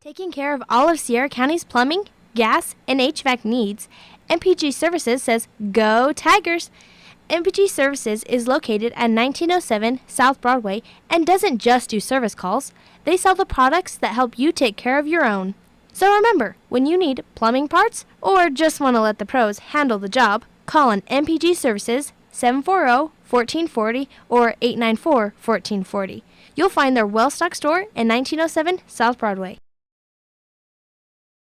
Taking care of all of Sierra County's plumbing, gas, and HVAC needs, MPG Services says, Go Tigers! MPG Services is located at 1907 South Broadway and doesn't just do service calls. They sell the products that help you take care of your own. So remember, when you need plumbing parts or just want to let the pros handle the job, call on MPG Services 740-1440 or 894-1440. You'll find their well-stocked store in 1907 South Broadway.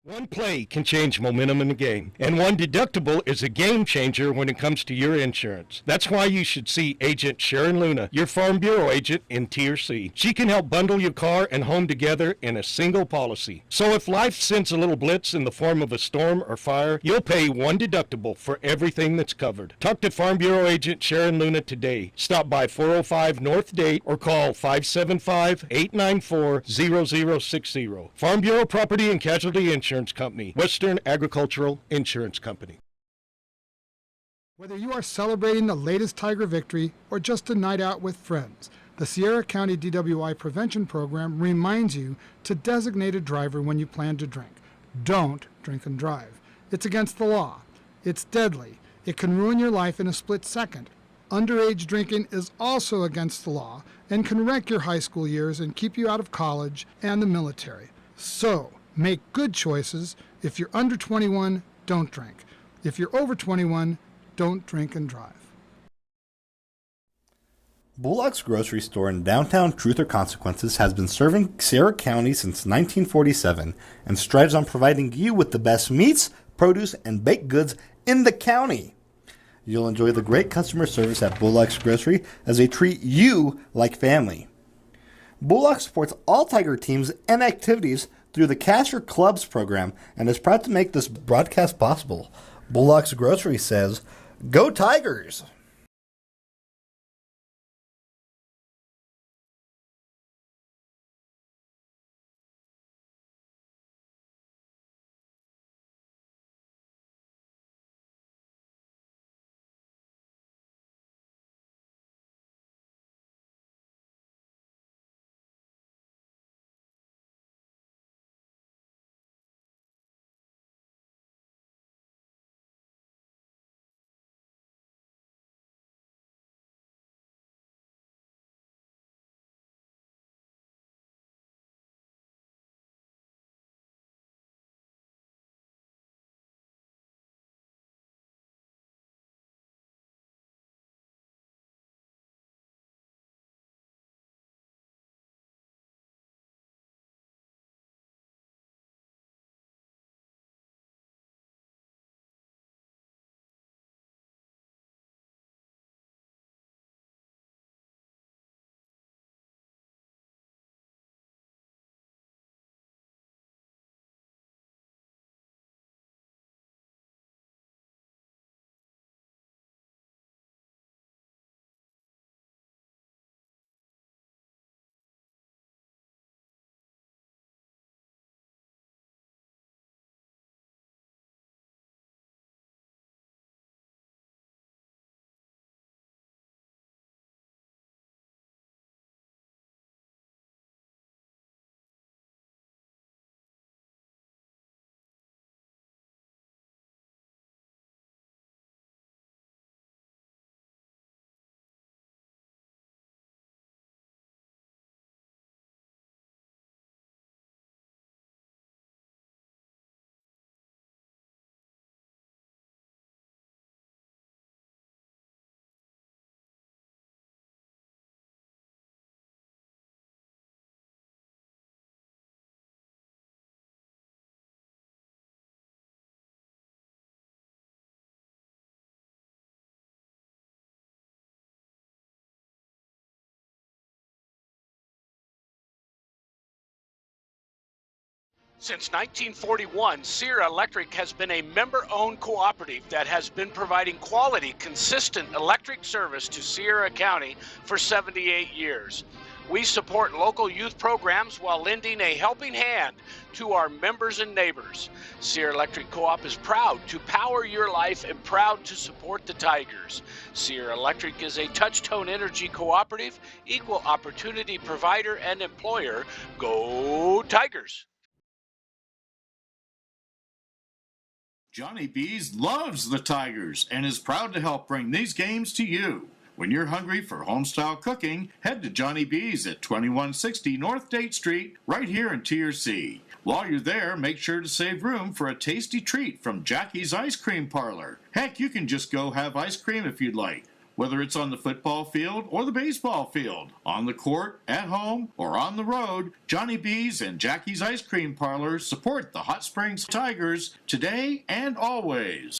One play can change momentum in the game, and one deductible is a game changer when it comes to your insurance. That's why you should see Agent Sharon Luna, your Farm Bureau agent in Tier C. She can help bundle your car and home together in a single policy. So if life sends a little blitz in the form of a storm or fire, you'll pay one deductible for everything that's covered. Talk to Farm Bureau agent Sharon Luna today. Stop by 405 North Date or call 575-894-0060. Farm Bureau Property and Casualty Insurance Company, Western Agricultural Insurance Company. Whether you are celebrating the latest Tiger victory or just a night out with friends, the Sierra County DWI Prevention Program reminds you to designate a driver when you plan to drink. Don't drink and drive. It's against the law. It's deadly. It can ruin your life in a split second. Underage drinking is also against the law and can wreck your high school years and keep you out of college and the military. So, make good choices. If you're under 21, don't drink. If you're over 21, don't drink and drive. Bullock's Grocery Store in downtown Truth or Consequences has been serving Sierra County since 1947 and strives on providing you with the best meats, produce, and baked goods in the county. You'll enjoy the great customer service at Bullock's Grocery as they treat you like family. Bullock supports all Tiger teams and activities through the Cash Your Clubs program and is proud to make this broadcast possible. Bullock's Grocery says, Go Tigers! Since 1941, Sierra Electric has been a member-owned cooperative that has been providing quality, consistent electric service to Sierra County for 78 years. We support local youth programs while lending a helping hand to our members and neighbors. Sierra Electric Co-op is proud to power your life and proud to support the Tigers. Sierra Electric is a touch-tone energy cooperative, equal opportunity provider and employer. Go Tigers! Johnny B's loves the Tigers and is proud to help bring these games to you. When you're hungry for homestyle cooking, head to Johnny B's at 2160 North Date Street, right here in Tier C. While you're there, make sure to save room for a tasty treat from Jackie's Ice Cream Parlor. Heck, you can just go have ice cream if you'd like. Whether it's on the football field or the baseball field, on the court, at home, or on the road, Johnny B's and Jackie's Ice Cream Parlor support the Hot Springs Tigers today and always.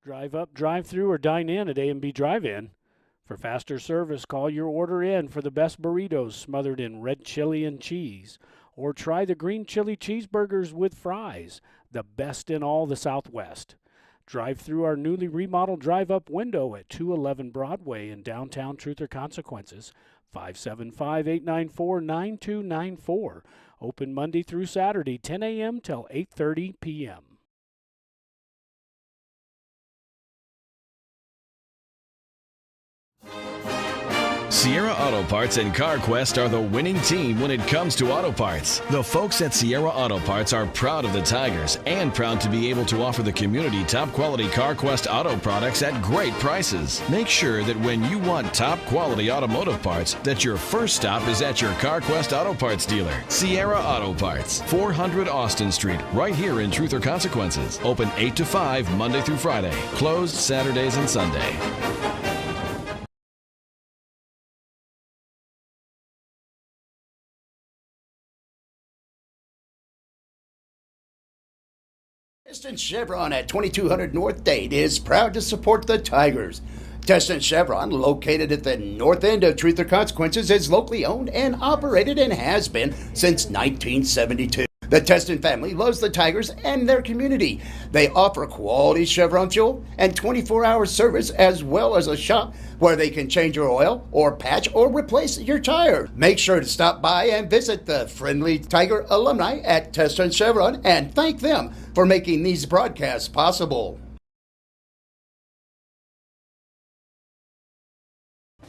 Drive up, drive through, or dine in at A&B Drive-In. For faster service, call your order in for the best burritos smothered in red chili and cheese. Or try the green chili cheeseburgers with fries, the best in all the Southwest. Drive through our newly remodeled drive-up window at 211 Broadway in downtown Truth or Consequences, 575-894-9294. Open Monday through Saturday, 10 a.m. till 8:30 p.m. Sierra Auto Parts and CarQuest are the winning team when it comes to auto parts. The folks at Sierra Auto Parts are proud of the Tigers and proud to be able to offer the community top-quality CarQuest auto products at great prices. Make sure that when you want top-quality automotive parts, that your first stop is at your CarQuest Auto Parts dealer. Sierra Auto Parts, 400 Austin Street, right here in Truth or Consequences. Open 8 to 5 Monday through Friday. Closed Saturdays and Sunday. Teston Chevron at 2200 North Date is proud to support the Tigers. Teston Chevron, located at the north end of Truth or Consequences, is locally owned and operated and has been since 1972. The Teston family loves the Tigers and their community. They offer quality Chevron fuel and 24-hour service, as well as a shop where they can change your oil or patch or replace your tire. Make sure to stop by and visit the friendly Tiger alumni at Teston Chevron and thank them for making these broadcasts possible.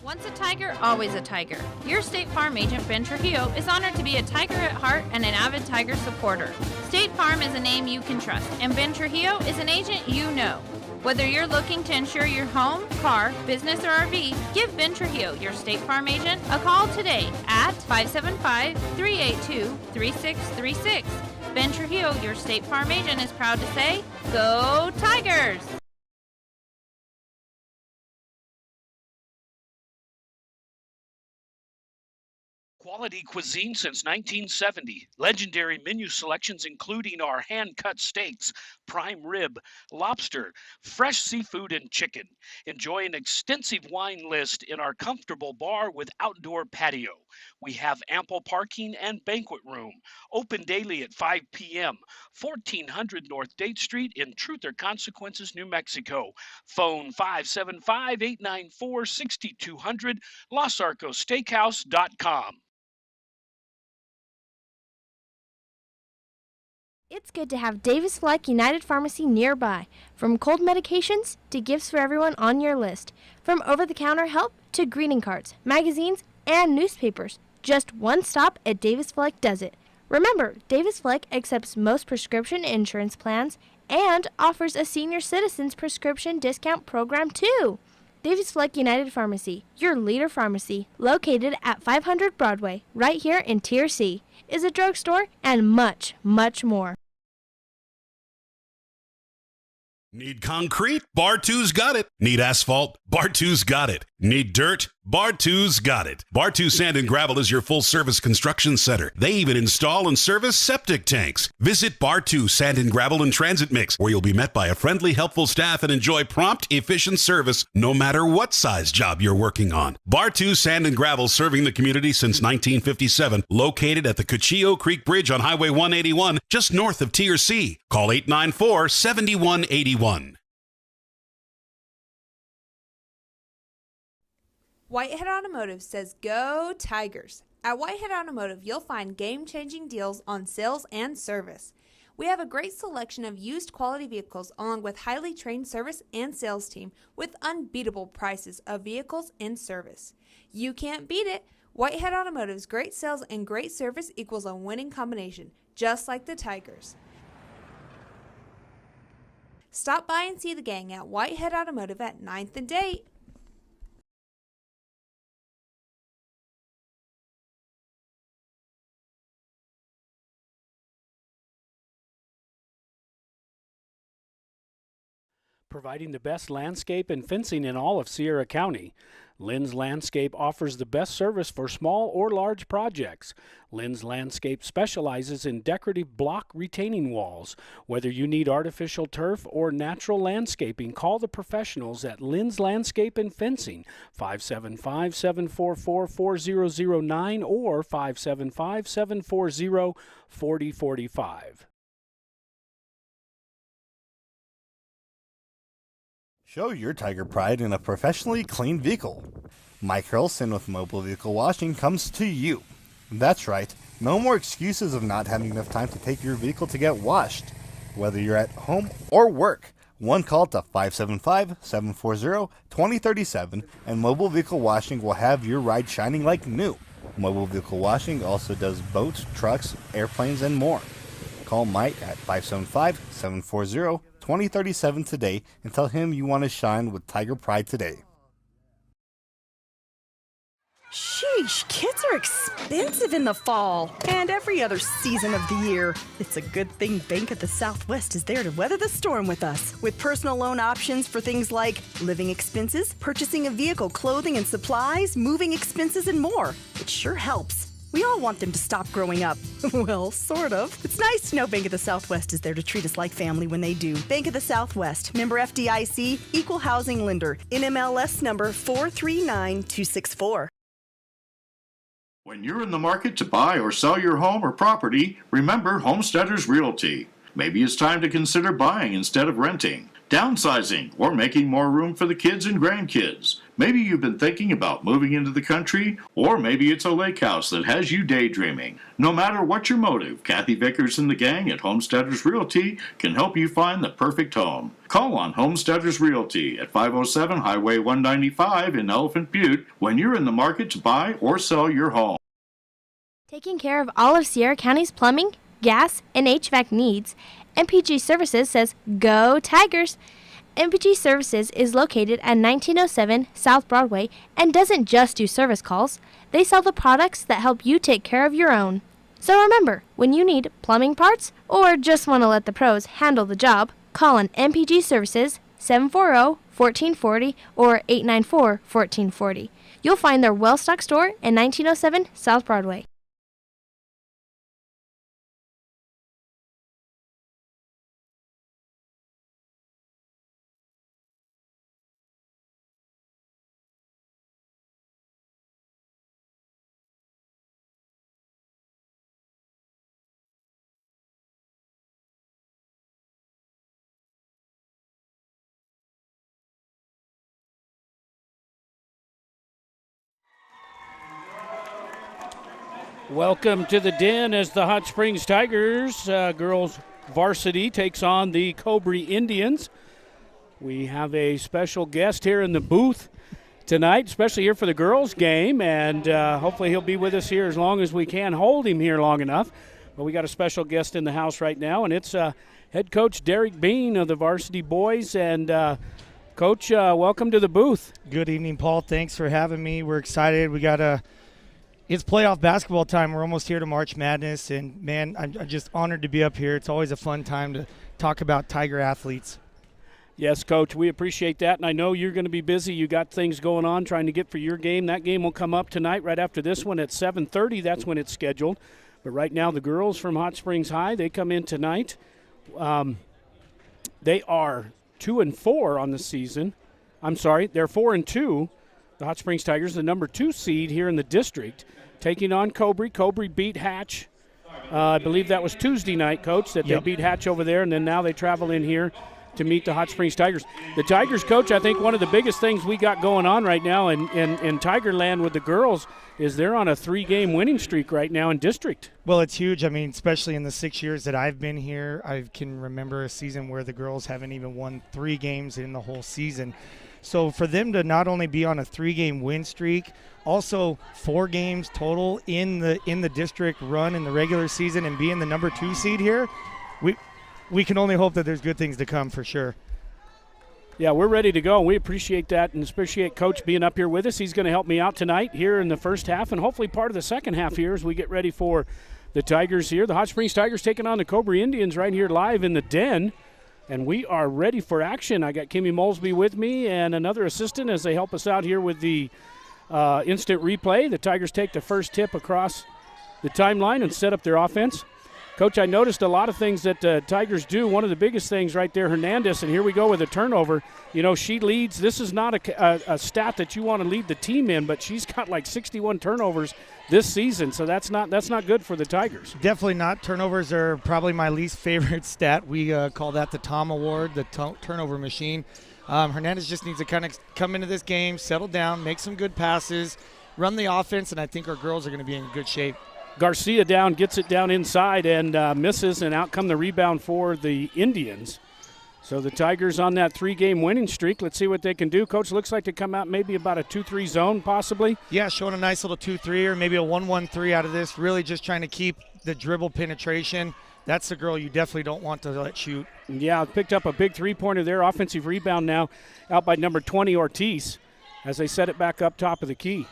Once a Tiger, always a Tiger. Your State Farm agent, Ben Trujillo, is honored to be a Tiger at heart and an avid Tiger supporter. State Farm is a name you can trust, and Ben Trujillo is an agent you know. Whether you're looking to insure your home, car, business, or RV, give Ben Trujillo, your State Farm agent, a call today at 575-382-3636. Ben Trujillo, your State Farm agent, is proud to say, Go Tigers! Quality cuisine since 1970. Legendary menu selections including our hand-cut steaks, prime rib, lobster, fresh seafood, and chicken. Enjoy an extensive wine list in our comfortable bar with outdoor patio. We have ample parking and banquet room. Open daily at 5 p.m. 1400 North Date Street in Truth or Consequences, New Mexico. Phone 575-894-6200, LosArcosSteakhouse.com. It's good to have Davis Fleck United Pharmacy nearby. From cold medications to gifts for everyone on your list. From over-the-counter help to greeting cards, magazines, and newspapers. Just one stop at Davis Fleck does it. Remember, Davis Fleck accepts most prescription insurance plans and offers a senior citizens prescription discount program too. Davis Fleck United Pharmacy, your leader pharmacy, located at 500 Broadway, right here in Tier C, is a drugstore and much, much more. Need concrete? Bar 2's got it. Need asphalt? Bar 2's got it. Need dirt? Bar 2's got it. Bar 2 Sand and Gravel is your full-service construction center. They even install and service septic tanks. Visit Bar 2 Sand and Gravel and Transit Mix, where you'll be met by a friendly, helpful staff and enjoy prompt, efficient service no matter what size job you're working on. Bar 2 Sand and Gravel, serving the community since 1957, located at the Cuchillo Creek Bridge on Highway 181, just north of Tier C. Call 894-7181. Whitehead Automotive says go Tigers. At Whitehead Automotive, you'll find game-changing deals on sales and service. We have a great selection of used quality vehicles along with highly trained service and sales team with unbeatable prices of vehicles in service. You can't beat it. Whitehead Automotive's great sales and great service equals a winning combination, just like the Tigers. Stop by and see the gang at Whitehead Automotive at 9th and Date. Providing the best landscape and fencing in all of Sierra County. Lynn's Landscape offers the best service for small or large projects. Lynn's Landscape specializes in decorative block retaining walls. Whether you need artificial turf or natural landscaping, call the professionals at Lynn's Landscape and Fencing, 575-744-4009 or 575-740-4045. Show your Tiger pride in a professionally cleaned vehicle. Mike Hurlson with Mobile Vehicle Washing comes to you. That's right, no more excuses of not having enough time to take your vehicle to get washed. Whether you're at home or work, one call to 575-740-2037 and Mobile Vehicle Washing will have your ride shining like new. Mobile Vehicle Washing also does boats, trucks, airplanes, and more. Call Mike at 575-740-2037 today and tell him you want to shine with Tiger Pride today. Sheesh, kids are expensive in the fall and every other season of the year. It's a good thing Bank of the Southwest is there to weather the storm with us. With personal loan options for things like living expenses, purchasing a vehicle, clothing and supplies, moving expenses, and more. It sure helps. We all want them to stop growing up. Well, sort of. It's nice to know Bank of the Southwest is there to treat us like family when they do. Bank of the Southwest, member FDIC, equal housing lender, NMLS number 439264. When you're in the market to buy or sell your home or property, remember Homesteaders Realty. Maybe it's time to consider buying instead of renting, downsizing, or making more room for the kids and grandkids. Maybe you've been thinking about moving into the country, or maybe it's a lake house that has you daydreaming. No matter what your motive, Kathy Vickers and the gang at Homesteaders Realty can help you find the perfect home. Call on Homesteaders Realty at 507 Highway 195 in Elephant Butte when you're in the market to buy or sell your home. Taking care of all of Sierra County's plumbing, gas, and HVAC needs, MPG Services says, Go Tigers! MPG Services is located at 1907 South Broadway and doesn't just do service calls. They sell the products that help you take care of your own. So remember, when you need plumbing parts or just want to let the pros handle the job, call on MPG Services 740-1440 or 894-1440. You'll find their well-stocked store in 1907 South Broadway. Welcome to the Den as the Hot Springs Tigers girls varsity takes on the Cobre Indians. We have a special guest here in the booth tonight, especially here for the girls game, and hopefully he'll be with us here as long as we can hold him here long enough. But we got a special guest in the house right now, and it's head coach Derek Bean of the varsity boys. And Coach, welcome to the booth. Good evening, Paul. Thanks for having me. We're excited. We got it's playoff basketball time. We're almost here to March Madness, and, man, I'm just honored to be up here. It's always a fun time to talk about Tiger athletes. Yes, Coach, we appreciate that, and I know you're going to be busy. You got things going on trying to get for your game. That game will come up tonight right after this one at 7:30. That's when it's scheduled. But right now the girls from Hot Springs High, they come in tonight. They are 2-4 on the season. I'm sorry, they're 4-2. The Hot Springs Tigers, the number 2 seed here in the district, taking on Cobre. Cobre beat Hatch. I believe that was Tuesday night, Coach, that they beat Hatch over there, and then now they travel in here to meet the Hot Springs Tigers. The Tigers, Coach, I think one of the biggest things we got going on right now in Tigerland with the girls is they're on a 3-game winning streak right now in district. Well, it's huge. I mean, especially in the 6 years that I've been here, I can remember a season where the girls haven't even won 3 games in the whole season. So for them to not only be on a 3-game win streak, also 4 games total in the district run in the regular season and being the number 2 seed here, we can only hope that there's good things to come for sure. Yeah, we're ready to go. We appreciate that and appreciate Coach being up here with us. He's going to help me out tonight here in the first half and hopefully part of the second half here as we get ready for the Tigers here. The Hot Springs Tigers taking on the Cobre Indians right here live in the Den. And we are ready for action. I got Kimmy Molesby with me and another assistant as they help us out here with the instant replay. The Tigers take the first tip across the timeline and set up their offense. Coach, I noticed a lot of things that Tigers do. One of the biggest things right there, Hernandez, and here we go with a turnover. You know, she leads. This is not a stat that you want to lead the team in, but she's got like 61 turnovers this season, so that's not good for the Tigers. Definitely not. Turnovers are probably my least favorite stat. We call that the Tom Award, the turnover machine. Hernandez just needs to kind of come into this game, settle down, make some good passes, run the offense, and I think our girls are going to be in good shape. Garcia gets it down inside and misses, and out come the rebound for the Indians. So the Tigers on that 3-game winning streak. Let's see what they can do. Coach, looks like they come out maybe about a 2-3 zone possibly. Yeah, showing a nice little 2-3 or maybe a 1-1-3 out of this. Really just trying to keep the dribble penetration. That's the girl you definitely don't want to let shoot. Yeah, picked up a big 3-pointer there. Offensive rebound now out by number 20, Ortiz, as they set it back up top of the key.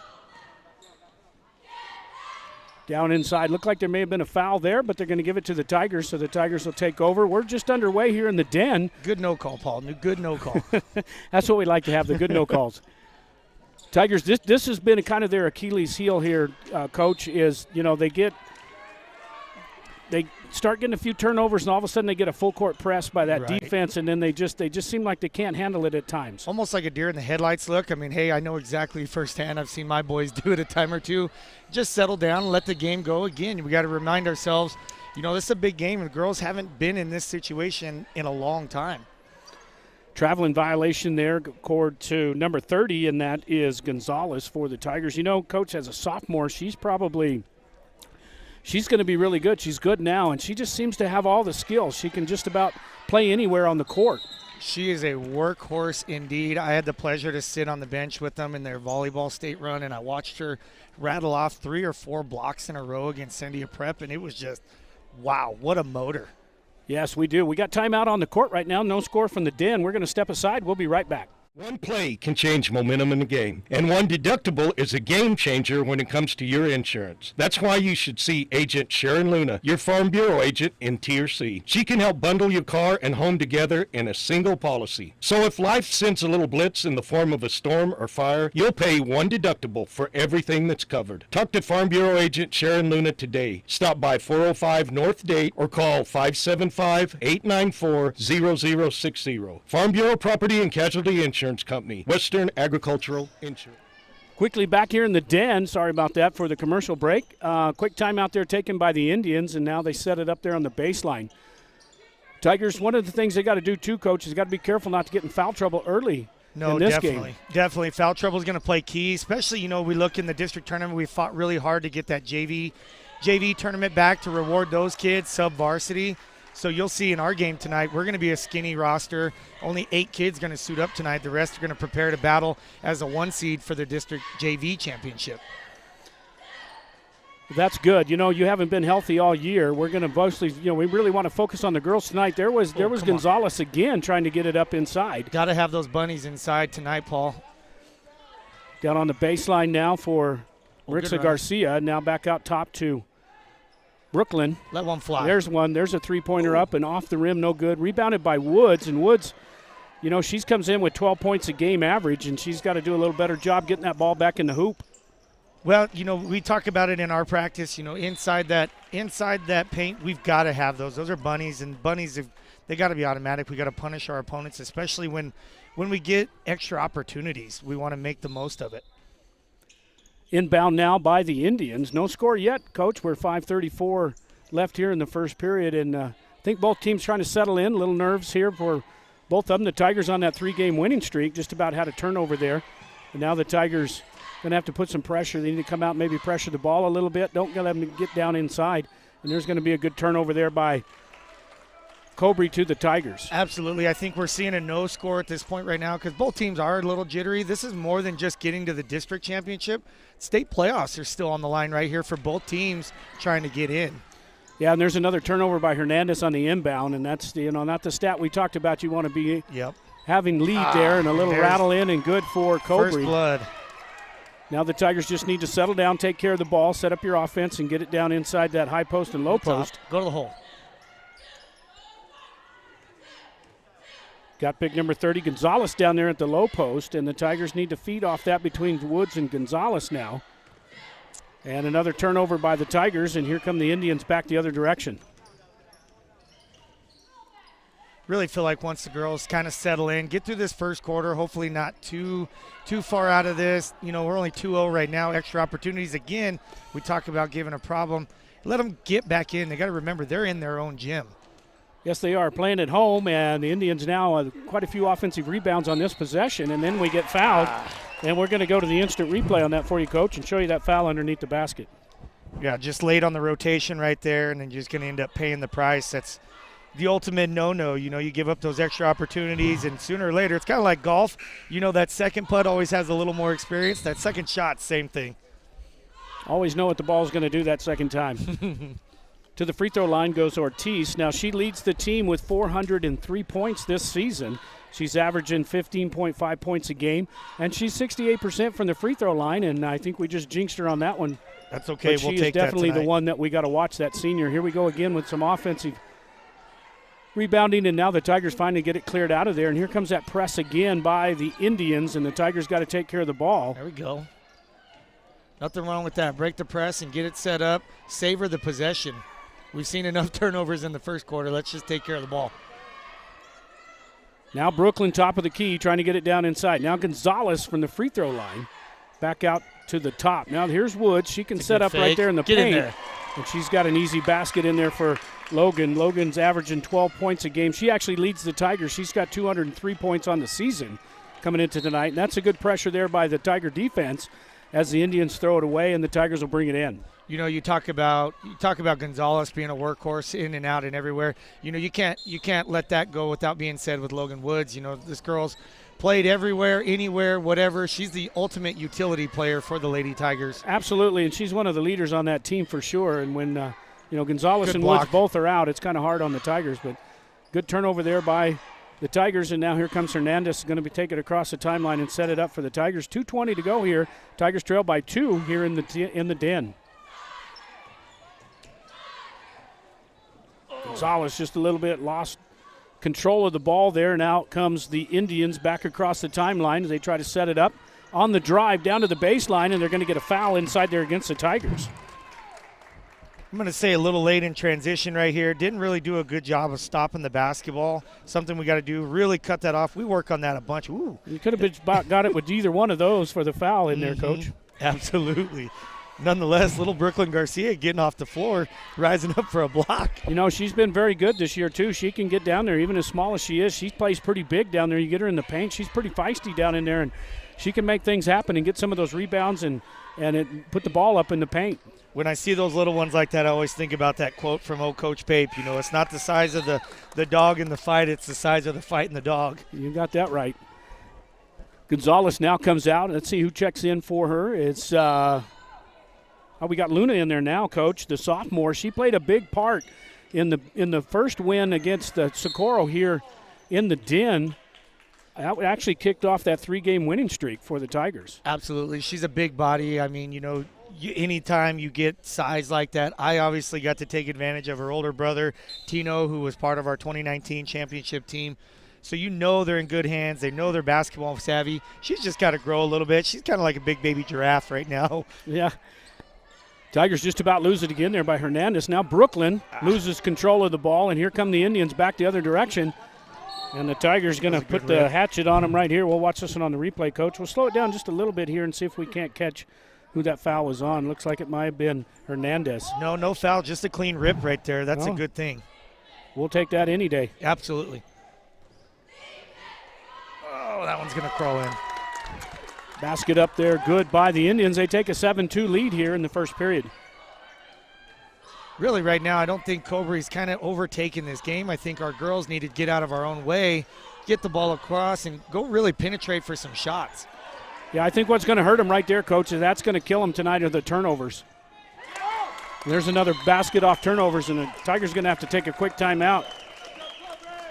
Down inside. Looked like there may have been a foul there, but they're going to give it to the Tigers, so the Tigers will take over. We're just underway here in the Den. Good no call, Paul. Good no call. That's what we like to have, the good no calls. Tigers, this has been kind of their Achilles heel here, Coach, is, you know, they start getting a few turnovers, and all of a sudden they get a full court press by that defense, and then they just seem like they can't handle it at times. Almost like a deer in the headlights look. I mean, hey, I know exactly firsthand. I've seen my boys do it a time or two. Just settle down and let the game go. Again, we got to remind ourselves, you know, this is a big game, and the girls haven't been in this situation in a long time. Traveling violation there, scored to number 30, and that is Gonzalez for the Tigers. You know, Coach, as a sophomore, she's going to be really good. She's good now, and she just seems to have all the skills. She can just about play anywhere on the court. She is a workhorse indeed. I had the pleasure to sit on the bench with them in their volleyball state run, and I watched her rattle off 3 or 4 blocks in a row against Sandia Prep, and it was just, wow, what a motor. Yes, we do. We got timeout on the court right now. No score from the Den. We're going to step aside. We'll be right back. One play can change momentum in the game, and one deductible is a game changer when it comes to your insurance. That's why you should see Agent Sharon Luna, your Farm Bureau agent in Tier C. She can help bundle your car and home together in a single policy. So if life sends a little blitz in the form of a storm or fire, you'll pay one deductible for everything that's covered. Talk to Farm Bureau agent Sharon Luna today. Stop by 405 North Date or call 575-894-0060. Farm Bureau Property and Casualty Insurance Company, Western Agricultural Insurance. Quickly back here in the Den, sorry about that for the commercial break. Quick time out there taken by the Indians, and now they set it up there on the baseline. Tigers, one of the things they got to do too, Coach, is got to be careful not to get in foul trouble early in this game. Definitely. Foul trouble is going to play key, especially, we look in the district tournament, we fought really hard to get that JV tournament back to reward those kids, sub-varsity. So you'll see in our game tonight, we're going to be a skinny roster. Only 8 kids going to suit up tonight. The rest are going to prepare to battle as a 1 seed for the district JV championship. That's good. You haven't been healthy all year. We're going to mostly, we really want to focus on the girls tonight. There was Gonzalez again trying to get it up inside. Got to have those bunnies inside tonight, Paul. Down on the baseline now for Rixa Garcia. Now back out top to Brooklyn. Let one fly. There's one. There's a three-pointer up and off the rim, no good. Rebounded by Woods, and Woods, she comes in with 12 points a game average, and she's got to do a little better job getting that ball back in the hoop. Well, we talk about it in our practice. Inside that paint, we've got to have those. Those are bunnies, and bunnies, they got to be automatic. We got to punish our opponents, especially when we get extra opportunities. We want to make the most of it. Inbound now by the Indians. No score yet, Coach. We're 5:34 left here in the first period, and I think both teams trying to settle in. A little nerves here for both of them. The Tigers on that 3-game winning streak, just about had a turnover there. And now the Tigers going to have to put some pressure. They need to come out and maybe pressure the ball a little bit. Don't let them get down inside. And there's going to be a good turnover there by Cobre to the Tigers. Absolutely. I think we're seeing a no score at this point right now because both teams are a little jittery. This is more than just getting to the district championship. State playoffs are still on the line right here for both teams trying to get in. Yeah, and there's another turnover by Hernandez on the inbound, and that's not the stat we talked about. You want to be having lead there, and a little rattle in and good for Cobre. First blood. Now the Tigers just need to settle down, take care of the ball, set up your offense, and get it down inside that high post and low post. Go to the hole. Got big number 30, Gonzalez, down there at the low post, and the Tigers need to feed off that between Woods and Gonzalez now. And another turnover by the Tigers, and here come the Indians back the other direction. Really feel like once the girls kind of settle in, get through this first quarter, hopefully not too far out of this. We're only 2-0 right now. Extra opportunities again. We talk about giving a problem. Let them get back in. They got to remember they're in their own gym. Yes, they are playing at home, and the Indians now quite a few offensive rebounds on this possession, and then we get fouled. And we're going to go to the instant replay on that for you, Coach, and show you that foul underneath the basket. Yeah, just late on the rotation right there, and then you're just going to end up paying the price. That's the ultimate no-no. You give up those extra opportunities, and sooner or later, it's kind of like golf. That second putt always has a little more experience. That second shot, same thing. Always know what the ball's going to do that second time. To the free throw line goes Ortiz. Now she leads the team with 403 points this season. She's averaging 15.5 points a game, and she's 68% from the free throw line, and I think we just jinxed her on that one. That's okay. But we'll take that tonight. She's definitely the one that we got to watch, that senior. Here we go again with some offensive rebounding, and now the Tigers finally get it cleared out of there, and here comes that press again by the Indians, and the Tigers got to take care of the ball. There we go. Nothing wrong with that. Break the press and get it set up. Savor the possession. We've seen enough turnovers in the first quarter. Let's just take care of the ball. Now Brooklyn top of the key trying to get it down inside. Now Gonzalez from the free throw line back out to the top. Now here's Woods. She can set up right there in the paint. In there. And she's got an easy basket in there for Logan's averaging 12 points a game. She actually leads the Tigers. She's got 203 points on the season coming into tonight. And that's a good pressure there by the Tiger defense as the Indians throw it away and the Tigers will bring it in. You know, you talk about Gonzalez being a workhorse in and out and everywhere. You know, you can't let that go without being said with Logan Woods. You know, this girl's played everywhere, anywhere, whatever. She's the ultimate utility player for the Lady Tigers. Absolutely, and she's one of the leaders on that team for sure. And when Gonzalez and Woods both are out, it's kind of hard on the Tigers. But good turnover there by the Tigers, and now here comes Hernandez, going to be taken across the timeline and set it up for the Tigers. 2:20 to go here. Tigers trail by 2 here in the den. Gonzalez just a little bit lost control of the ball there. Now comes the Indians back across the timeline as they try to set it up on the drive down to the baseline, and they're going to get a foul inside there against the Tigers. I'm going to say a little late in transition right here. Didn't really do a good job of stopping the basketball. Something we got to do, really cut that off. We work on that a bunch. Ooh. You could have got it with either one of those for the foul in there, Coach. Absolutely. Nonetheless, little Brooklyn Garcia getting off the floor, rising up for a block. You know, she's been very good this year, too. She can get down there, even as small as she is. She plays pretty big down there. You get her in the paint, she's pretty feisty down in there, and she can make things happen and get some of those rebounds and put the ball up in the paint. When I see those little ones like that, I always think about that quote from old Coach Pape. You know, it's not the size of the dog in the fight, it's the size of the fight in the dog. You got that right. Gonzalez now comes out. Let's see who checks in for her. It's we got Luna in there now, Coach, the sophomore. She played a big part in the first win against the Socorro here in the Den. That actually kicked off that 3-game winning streak for the Tigers. Absolutely. She's a big body. I mean, you know, anytime you get size like that, I obviously got to take advantage of her older brother, Tino, who was part of our 2019 championship team. So you know they're in good hands. They know they're basketball savvy. She's just got to grow a little bit. She's kind of like a big baby giraffe right now. Yeah. Tigers just about lose it again there by Hernandez. Now Brooklyn loses control of the ball, and here come the Indians back the other direction. And the Tigers going to put the hatchet on them right here. We'll watch this one on the replay, Coach. We'll slow it down just a little bit here and see if we can't catch who that foul was on. Looks like it might have been Hernandez. No foul, just a clean rip right there. That's a good thing. We'll take that any day. Absolutely. Oh, that one's going to crawl in. Basket up there, good by the Indians. They take a 7-2 lead here in the first period. Really, right now, I don't think Cobre's kind of overtaken this game. I think our girls need to get out of our own way, get the ball across, and go really penetrate for some shots. Yeah, I think what's going to hurt them right there, Coach, is that's going to kill them tonight are the turnovers. There's another basket off turnovers, and the Tigers going to have to take a quick timeout.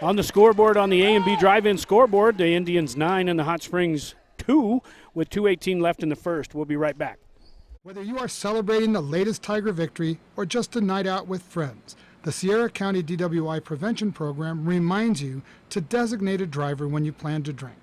On the scoreboard, on the A&B drive-in scoreboard, the Indians 9 and the Hot Springs 2 with 2:18 left in the first. We'll be right back. Whether you are celebrating the latest Tiger victory or just a night out with friends, the Sierra County DWI Prevention Program reminds you to designate a driver when you plan to drink.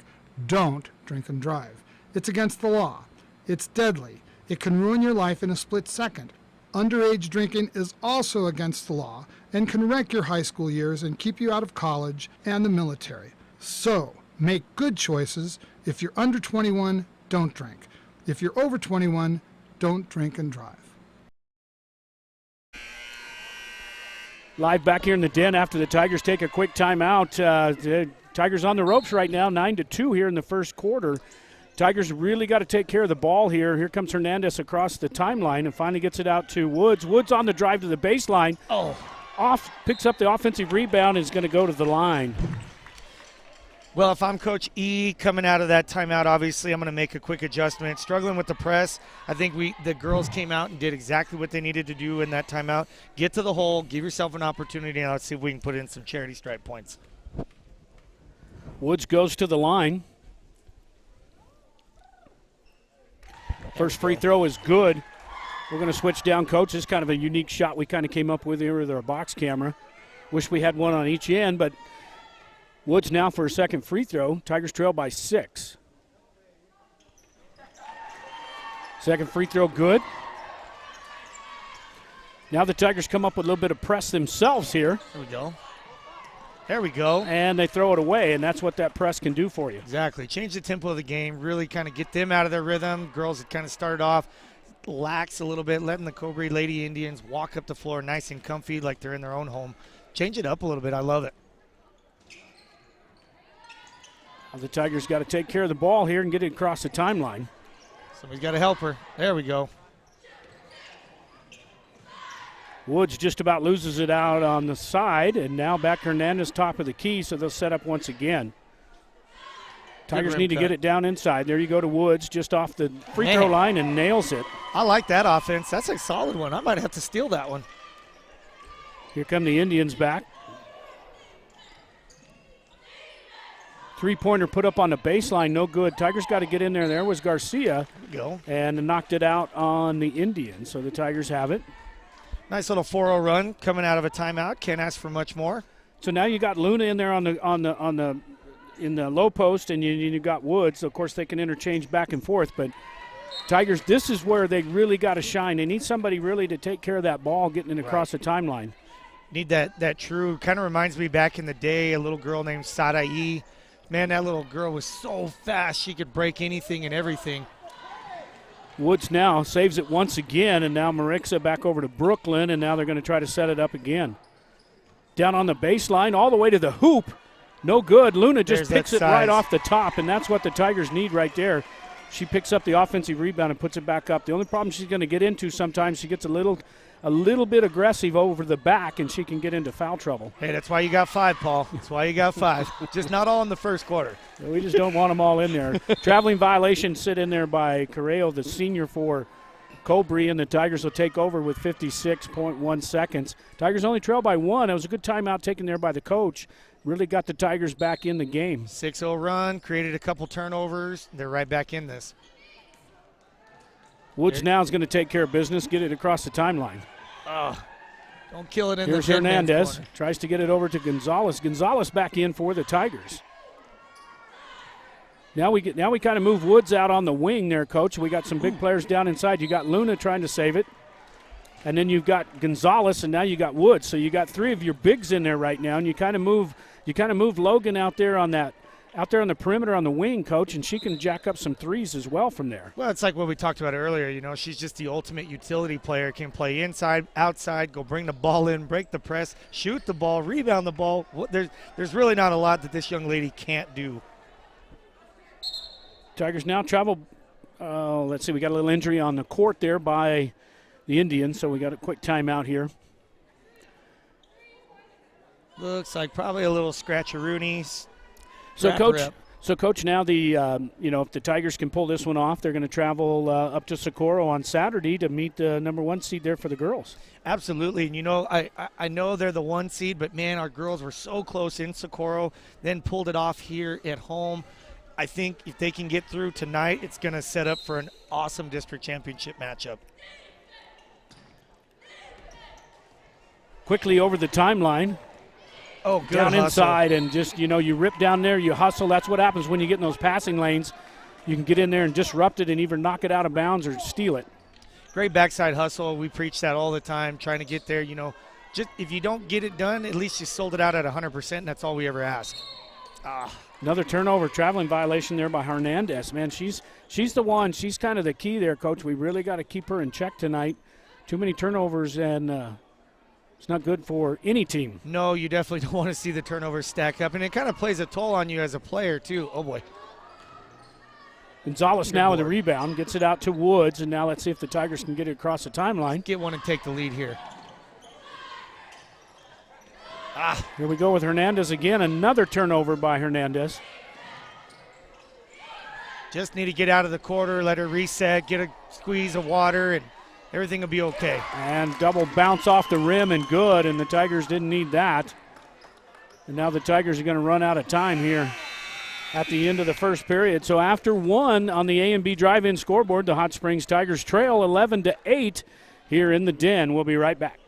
Don't drink and drive. It's against the law. It's deadly. It can ruin your life in a split second. Underage drinking is also against the law and can wreck your high school years and keep you out of college and the military. So, make good choices. If you're under 21, don't drink. If you're over 21, don't drink and drive. Live back here in the den after the Tigers take a quick timeout. The Tigers on the ropes right now, 9-2 here in the first quarter. Tigers really got to take care of the ball here. Here comes Hernandez across the timeline and finally gets it out to Woods. Woods on the drive to the baseline. Picks up the offensive rebound and is going to go to the line. Well, if I'm Coach E coming out of that timeout, obviously I'm going to make a quick adjustment. Struggling with the press, I think the girls came out and did exactly what they needed to do in that timeout. Get to the hole, give yourself an opportunity, and let's see if we can put in some charity stripe points. Woods goes to the line. First free throw is good. We're going to switch down, Coach. This is kind of a unique shot we kind of came up with here with our box camera. Wish we had one on each end, but Woods now for a second free throw. Tigers trail by 6. Second free throw good. Now the Tigers come up with a little bit of press themselves here. There we go. There we go. And they throw it away, and that's what that press can do for you. Exactly. Change the tempo of the game, really kind of get them out of their rhythm. Girls had kind of started off lax a little bit, letting the Cobre Lady Indians walk up the floor nice and comfy like they're in their own home. Change it up a little bit. I love it. The Tigers got to take care of the ball here and get it across the timeline. Somebody's got to help her. There we go. Woods just about loses it out on the side, and now back Hernandez top of the key, so they'll set up once again. Tigers need to get it down inside. There you go to Woods just off the free throw line and nails it. I like that offense. That's a solid one. I might have to steal that one. Here come the Indians back. Three-pointer put up on the baseline, no good. Tigers got to get in there. There was Garcia. There we go. And knocked it out on the Indians, so the Tigers have it. Nice little 4-0 run coming out of a timeout. Can't ask for much more. So now you got Luna in there in the low post, and you got Woods. Of course, they can interchange back and forth, but Tigers, this is where they really got to shine. They need somebody really to take care of that ball, getting it across the timeline. Need that true, kind of reminds me back in the day, a little girl named Sadai. Man, that little girl was so fast. She could break anything and everything. Woods now saves it once again, and now Marixa back over to Brooklyn, and now they're going to try to set it up again. Down on the baseline, all the way to the hoop. No good. Luna just picks it right off the top, and that's what the Tigers need right there. She picks up the offensive rebound and puts it back up. The only problem she's going to get into sometimes, she gets a little bit aggressive over the back, and she can get into foul trouble. Hey, that's why you got 5, Paul. That's why you got 5. Just not all in the first quarter. We just don't want them all in there. Traveling violation sit in there by Carreo, the senior for Cobre, and the Tigers will take over with 56.1 seconds. Tigers only trail by 1. It was a good timeout taken there by the coach. Really got the Tigers back in the game. 6-0 run, created a couple turnovers. They're right back in this. Woods now is going to take care of business, get it across the timeline. Don't kill it in Here's the Hernandez. corner. Tries to get it over to Gonzalez. Gonzalez back in for the Tigers. Now we kind of move Woods out on the wing there, Coach. We got some big players down inside. You got Luna trying to save it. And then you've got Gonzalez, and now you got Woods. So you got 3 of your bigs in there right now, and you kind of move Logan out there on the perimeter on the wing, Coach, and she can jack up some threes as well from there. Well, it's like what we talked about earlier. You know, she's just the ultimate utility player. Can play inside, outside, go bring the ball in, break the press, shoot the ball, rebound the ball. There's really not a lot that this young lady can't do. Tigers now travel. Let's see, we got a little injury on the court there by the Indians, so we got a quick timeout here. Looks like probably a little scratcheroonies. So, Coach, now if the Tigers can pull this one off, they're going to travel up to Socorro on Saturday to meet the number 1 seed there for the girls. Absolutely. And, I know they're the 1 seed, but, man, our girls were so close in Socorro, then pulled it off here at home. I think if they can get through tonight, it's going to set up for an awesome district championship matchup. Quickly over the timeline. Oh, good down hustle. Inside, and just, you rip down there, you hustle. That's what happens when you get in those passing lanes. You can get in there and disrupt it and either knock it out of bounds or steal it. Great backside hustle. We preach that all the time, trying to get there. Just if you don't get it done, at least you sold it out at 100%, and that's all we ever ask. Another turnover, traveling violation there by Hernandez. Man, she's the one. She's kind of the key there, Coach. We really got to keep her in check tonight. Too many turnovers, and it's not good for any team. No, you definitely don't want to see the turnovers stack up, and it kind of plays a toll on you as a player, too. Oh, boy. Gonzalez now with the rebound, gets it out to Woods, and now let's see if the Tigers can get it across the timeline. Get one and take the lead here. Here we go with Hernandez again. Another turnover by Hernandez. Just need to get out of the quarter, let her reset, get a squeeze of water, and everything will be okay. And double bounce off the rim and good, and the Tigers didn't need that. And now the Tigers are going to run out of time here at the end of the first period. So after 1 on the A&B drive-in scoreboard, the Hot Springs Tigers trail 11-8 here in the Den. We'll be right back.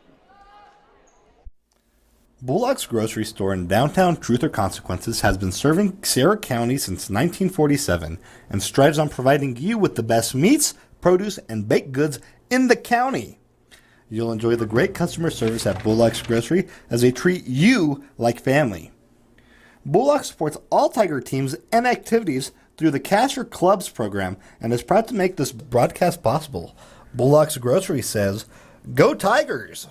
Bullock's Grocery Store in downtown Truth or Consequences has been serving Sierra County since 1947 and strives on providing you with the best meats, produce, and baked goods in the county. You'll enjoy the great customer service at Bullock's Grocery as they treat you like family. Bullock supports all Tiger teams and activities through the Cash for Clubs program and is proud to make this broadcast possible. Bullock's Grocery says, "Go Tigers!"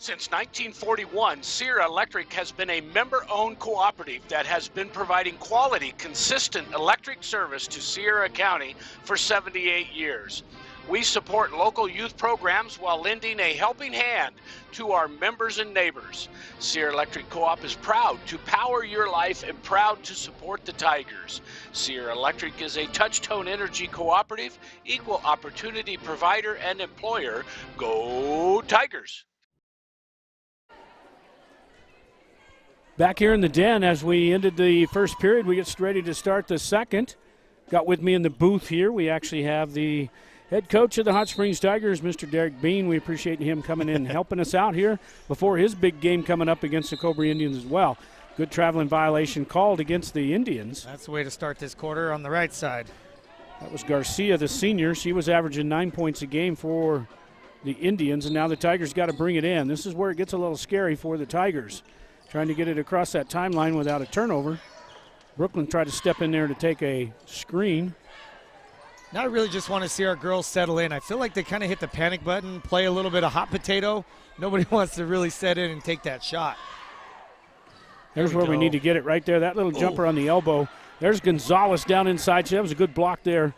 Since 1941, Sierra Electric has been a member-owned cooperative that has been providing quality, consistent electric service to Sierra County for 78 years. We support local youth programs while lending a helping hand to our members and neighbors. Sierra Electric Co-op is proud to power your life and proud to support the Tigers. Sierra Electric is a touch-tone energy cooperative, equal opportunity provider and employer. Go Tigers! Back here in the den as we ended the first period, we get ready to start the second. Got with me in the booth here, we actually have the head coach of the Hot Springs Tigers, Mr. Derek Bean. We appreciate him coming in and helping us out here before his big game coming up against the Cobre Indians as well. Good traveling violation called against the Indians. That's the way to start this quarter on the right side. That was Garcia, the senior. She was averaging 9 points a game for the Indians, and now the Tigers got to bring it in. This is where it gets a little scary for the Tigers. Trying to get it across that timeline without a turnover. Brooklyn tried to step in there to take a screen. Now I really just want to see our girls settle in. I feel like they kind of hit the panic button, play a little bit of hot potato. Nobody wants to really set in and take that shot. There's where we need to get it right there. That little jumper on the elbow. There's Gonzalez down inside. That was a good block there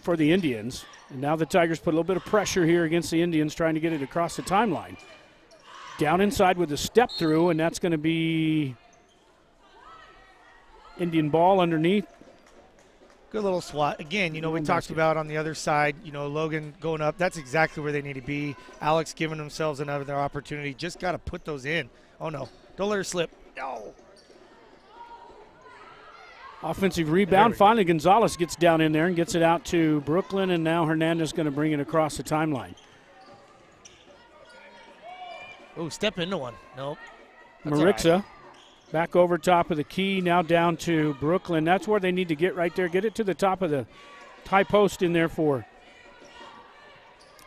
for the Indians. And now the Tigers put a little bit of pressure here against the Indians, trying to get it across the timeline. Down inside with a step through, and that's going to be Indian ball underneath. Good little swat. Again, we talked about on the other side, Logan going up. That's exactly where they need to be. Alex giving themselves another opportunity. Just got to put those in. Oh, no. Don't let her slip. No. Offensive rebound. Finally, Gonzalez gets down in there and gets it out to Brooklyn, and now Hernandez going to bring it across the timeline. Oh, step into one. Nope. Marixa right. Back over top of the key, now down to Brooklyn. That's where they need to get right there. Get it to the top of the tie post in there for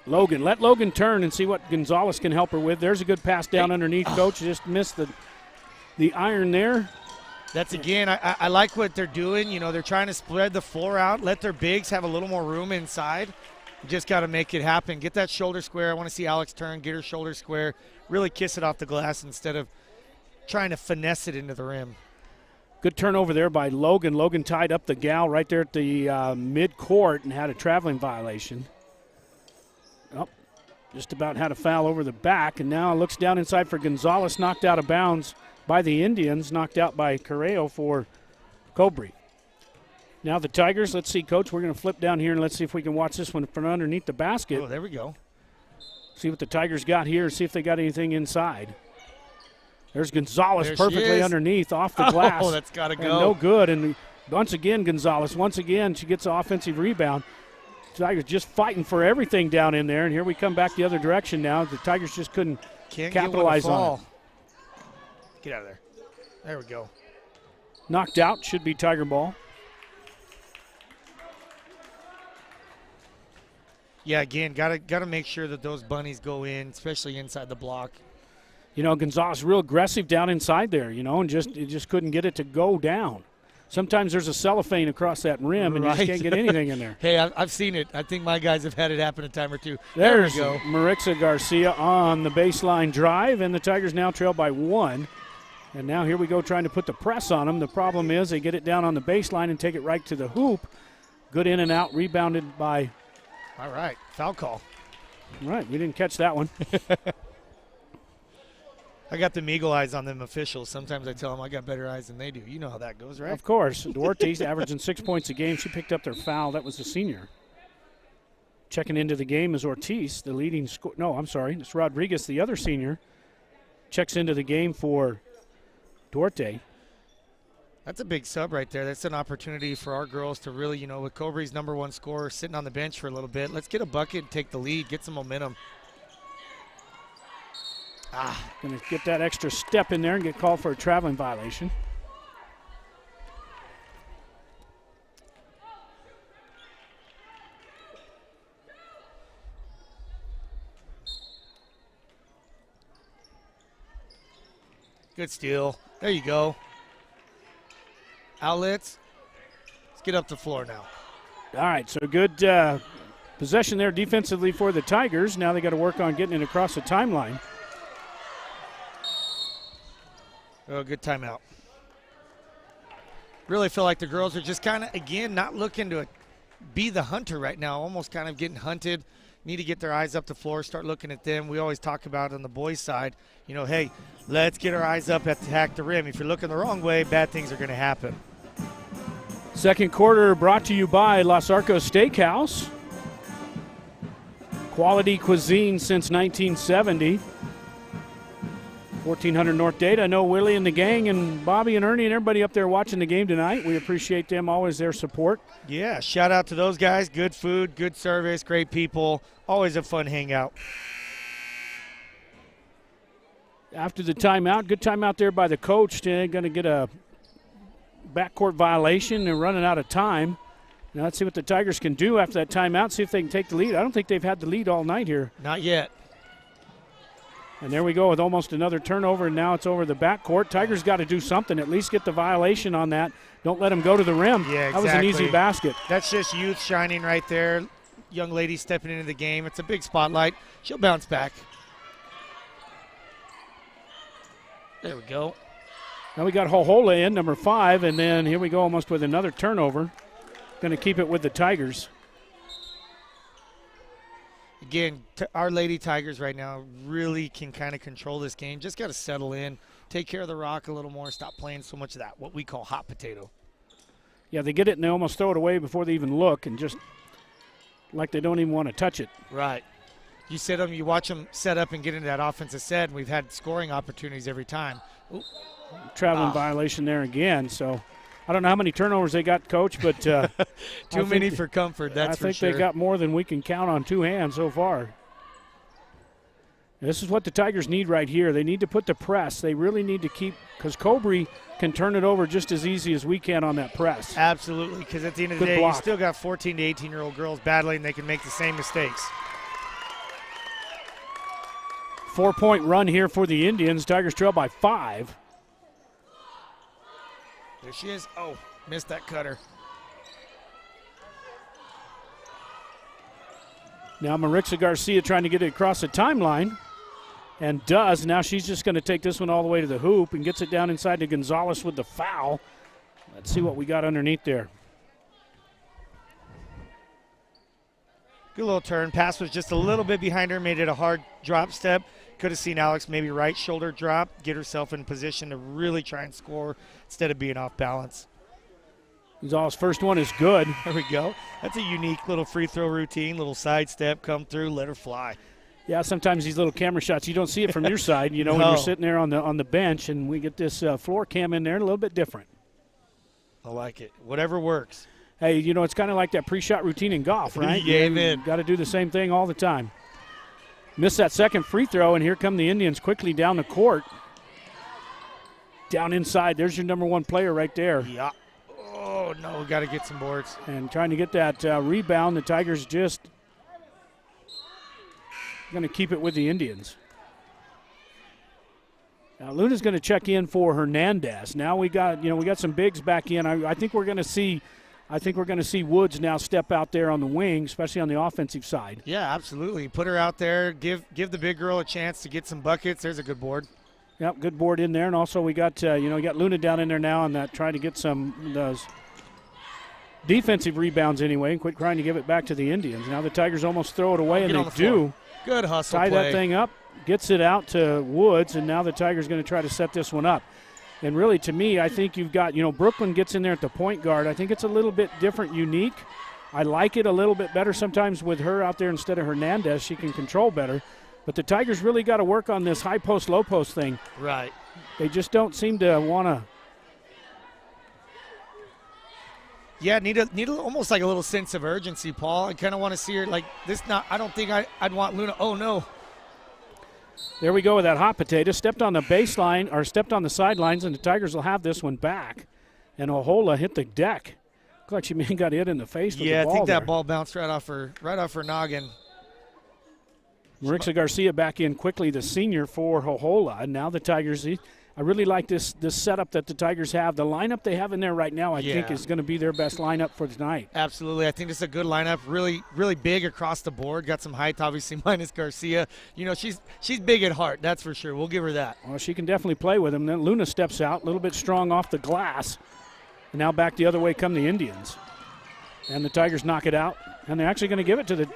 Logan. Let Logan turn and see what Gonzalez can help her with. There's a good pass down underneath. Coach just missed the iron there. That's, again, I like what they're doing. They're trying to spread the floor out, let their bigs have a little more room inside. You just got to make it happen. Get that shoulder square. I want to see Alex turn, get her shoulder square, really kiss it off the glass instead of trying to finesse it into the rim. Good turnover there by Logan. Logan tied up the gal right there at the mid-court and had a traveling violation. Oh, just about had a foul over the back, and now looks down inside for Gonzalez, knocked out of bounds by the Indians, knocked out by Carreo for Cobre. Now the Tigers, let's see, Coach, we're going to flip down here and let's see if we can watch this one from underneath the basket. Oh, there we go. See what the Tigers got here, see if they got anything inside. There's Gonzalez perfectly underneath, off the glass. Oh, that's got to go. And no good. And once again, Gonzalez, she gets an offensive rebound. Tigers just fighting for everything down in there. And here we come back the other direction now. The Tigers just couldn't capitalize on it. Get out of there. There we go. Knocked out, should be Tiger ball. Yeah, again, gotta make sure that those bunnies go in, especially inside the block. Gonzalez real aggressive down inside there, and just couldn't get it to go down. Sometimes there's a cellophane across that rim, and you just can't get anything in there. Hey, I've seen it. I think my guys have had it happen a time or two. There's there we go. Marixa Garcia on the baseline drive, and the Tigers now trail by 1. And now here we go trying to put the press on them. The problem is they get it down on the baseline and take it right to the hoop. Good in and out, rebounded by... All right, foul call. All right, we didn't catch that one. I got them eagle eyes on them officials. Sometimes I tell them I got better eyes than they do. You know how that goes, right? Of course. Duarte's averaging 6 points a game. She picked up their foul. That was the senior. Checking into the game is Ortiz, the leading scorer. No, I'm sorry. It's Rodriguez, the other senior. Checks into the game for Duarte. That's a big sub right there. That's an opportunity for our girls to really, with Cobre's #1 scorer sitting on the bench for a little bit, let's get a bucket and take the lead, get some momentum. Going to get that extra step in there and get called for a traveling violation. Good steal. There you go. Outlets. Let's get up the floor now. All right, so good possession there defensively for the Tigers. Now they got to work on getting it across the timeline. Oh, good timeout. Really feel like the girls are just kind of, again, not looking to be the hunter right now, almost kind of getting hunted. Need to get their eyes up the floor, start looking at them. We always talk about on the boys' side, you know, hey, let's get our eyes up at attack the rim. If you're looking the wrong way, bad things are going to happen. Second quarter brought to you by Los Arcos Steakhouse. Quality cuisine since 1970. 1400 North Date. I know Willie and the gang and Bobby and Ernie and everybody up there watching the game tonight. We appreciate them, always their support. Yeah, shout out to those guys. Good food, good service, great people. Always a fun hangout. After the timeout, good timeout there by the coach. They're going to get a backcourt violation. They're running out of time. Now let's see what the Tigers can do after that timeout, see if they can take the lead. I don't think they've had the lead all night here. Not yet. And there we go with almost another turnover, and now it's over the backcourt. Tigers got to do something, at least get the violation on that. Don't let them go to the rim. Yeah, exactly. That was an easy basket. That's just youth shining right there. Young lady stepping into the game. It's a big spotlight. She'll bounce back. There we go. Now we got Hohola in, number 5, and then here we go almost with another turnover. Going to keep it with the Tigers. Again, our Lady Tigers right now really can kind of control this game. Just got to settle in, take care of the rock a little more, stop playing so much of that, what we call hot potato. Yeah, they get it and they almost throw it away before they even look, and just like they don't even want to touch it. Right. You sit them, you watch them set up and get into that offensive set, and we've had scoring opportunities every time. Ooh. Traveling violation there again, so I don't know how many turnovers they got, Coach, but too many for comfort, that's for sure. I think they got more than we can count on two hands so far. This is what the Tigers need right here. They need to put the press. They really need to keep, because Cobre can turn it over just as easy as we can on that press. Absolutely, because at the end of the day, you still got 14 to 18-year-old girls battling. They can make the same mistakes. 4-point run here for the Indians. Tigers trail by 5. There she is. Oh, missed that cutter. Now Marixa Garcia trying to get it across the timeline, and does. Now she's just going to take this one all the way to the hoop and gets it down inside to Gonzalez with the foul. Let's see what we got underneath there. Good little turn. Pass was just a little bit behind her, made it a hard drop step. Could have seen Alex maybe right shoulder drop, get herself in position to really try and score instead of being off balance. Gonzalez's first one is good. There we go. That's a unique little free throw routine, little side step, come through, let her fly. Yeah, sometimes these little camera shots, you don't see it from your side, you know, when you're sitting there on the bench, and we get this floor cam in there, a little bit different. I like it. Whatever works. Hey, you know, it's kind of like that pre-shot routine in golf, right? Yeah, amen. Got to do the same thing all the time. Missed that second free throw, and here come the Indians quickly down the court. Down inside, there's your number 1 player right there. Yeah. Oh, no, we got to get some boards. And trying to get that rebound. The Tigers just going to keep it with the Indians. Now Luna's going to check in for Hernandez. Now we got some bigs back in. I think we're going to see Woods now step out there on the wing, especially on the offensive side. Yeah, absolutely. Put her out there. Give the big girl a chance to get some buckets. There's a good board. Yep, good board in there, and also we got we got Luna down in there now on that, trying to get some those defensive rebounds anyway, and quit trying to give it back to the Indians. Now the Tigers almost throw it away, and they do. Good hustle tie play. That thing up, gets it out to Woods, and now the Tigers going to try to set this one up. And really, to me, I think you've got, Brooklyn gets in there at the point guard. I think it's a little bit different, unique. I like it a little bit better sometimes with her out there instead of Hernandez. She can control better. But the Tigers really got to work on this high post, low post thing. Right. They just don't seem to want to. Yeah, need almost like a little sense of urgency, Paul. I kind of want to see her like this. I don't think I'd want Luna. Oh, no. There we go with that hot potato. Stepped on the baseline, or stepped on the sidelines, and the Tigers will have this one back. And Ohola hit the deck. Looked like she may have got hit in the face with the ball. Yeah, I think that ball bounced right off her noggin. Marixa Garcia back in quickly, the senior for Ohola. And now the Tigers, I really like this setup that the Tigers have. The lineup they have in there right now, I think, is going to be their best lineup for tonight. Absolutely. I think this is a good lineup. Really, really big across the board. Got some height, obviously, minus Garcia. You know, she's big at heart, that's for sure. We'll give her that. Well, she can definitely play with him. Then Luna steps out, a little bit strong off the glass. And now back the other way come the Indians. And the Tigers knock it out. And they're actually going to give it to the...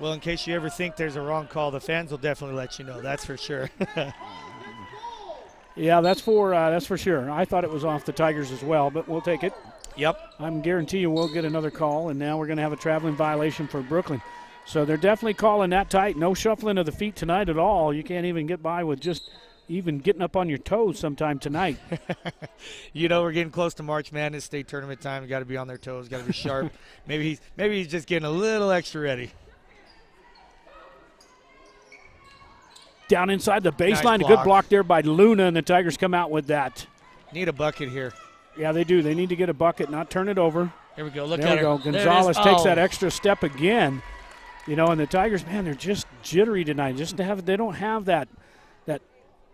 Well, in case you ever think there's a wrong call, the fans will definitely let you know. That's for sure. Yeah, that's for sure. I thought it was off the Tigers as well, but we'll take it. Yep. I'm guarantee you we'll get another call, and now we're going to have a traveling violation for Brooklyn. So they're definitely calling that tight. No shuffling of the feet tonight at all. You can't even get by with just even getting up on your toes sometime tonight. You know, we're getting close to March Madness state tournament time. You got to be on their toes. Got to be sharp. Maybe he's just getting a little extra ready. Down inside the baseline, Nice a good block there by Luna, and the Tigers come out with that. Need a bucket here. Yeah, they do. They need to get a bucket, not turn it over. Here we go. Look there at we go. her. Gonzalez takes that extra step again. You know, and the Tigers, man, they're just jittery tonight. They don't have that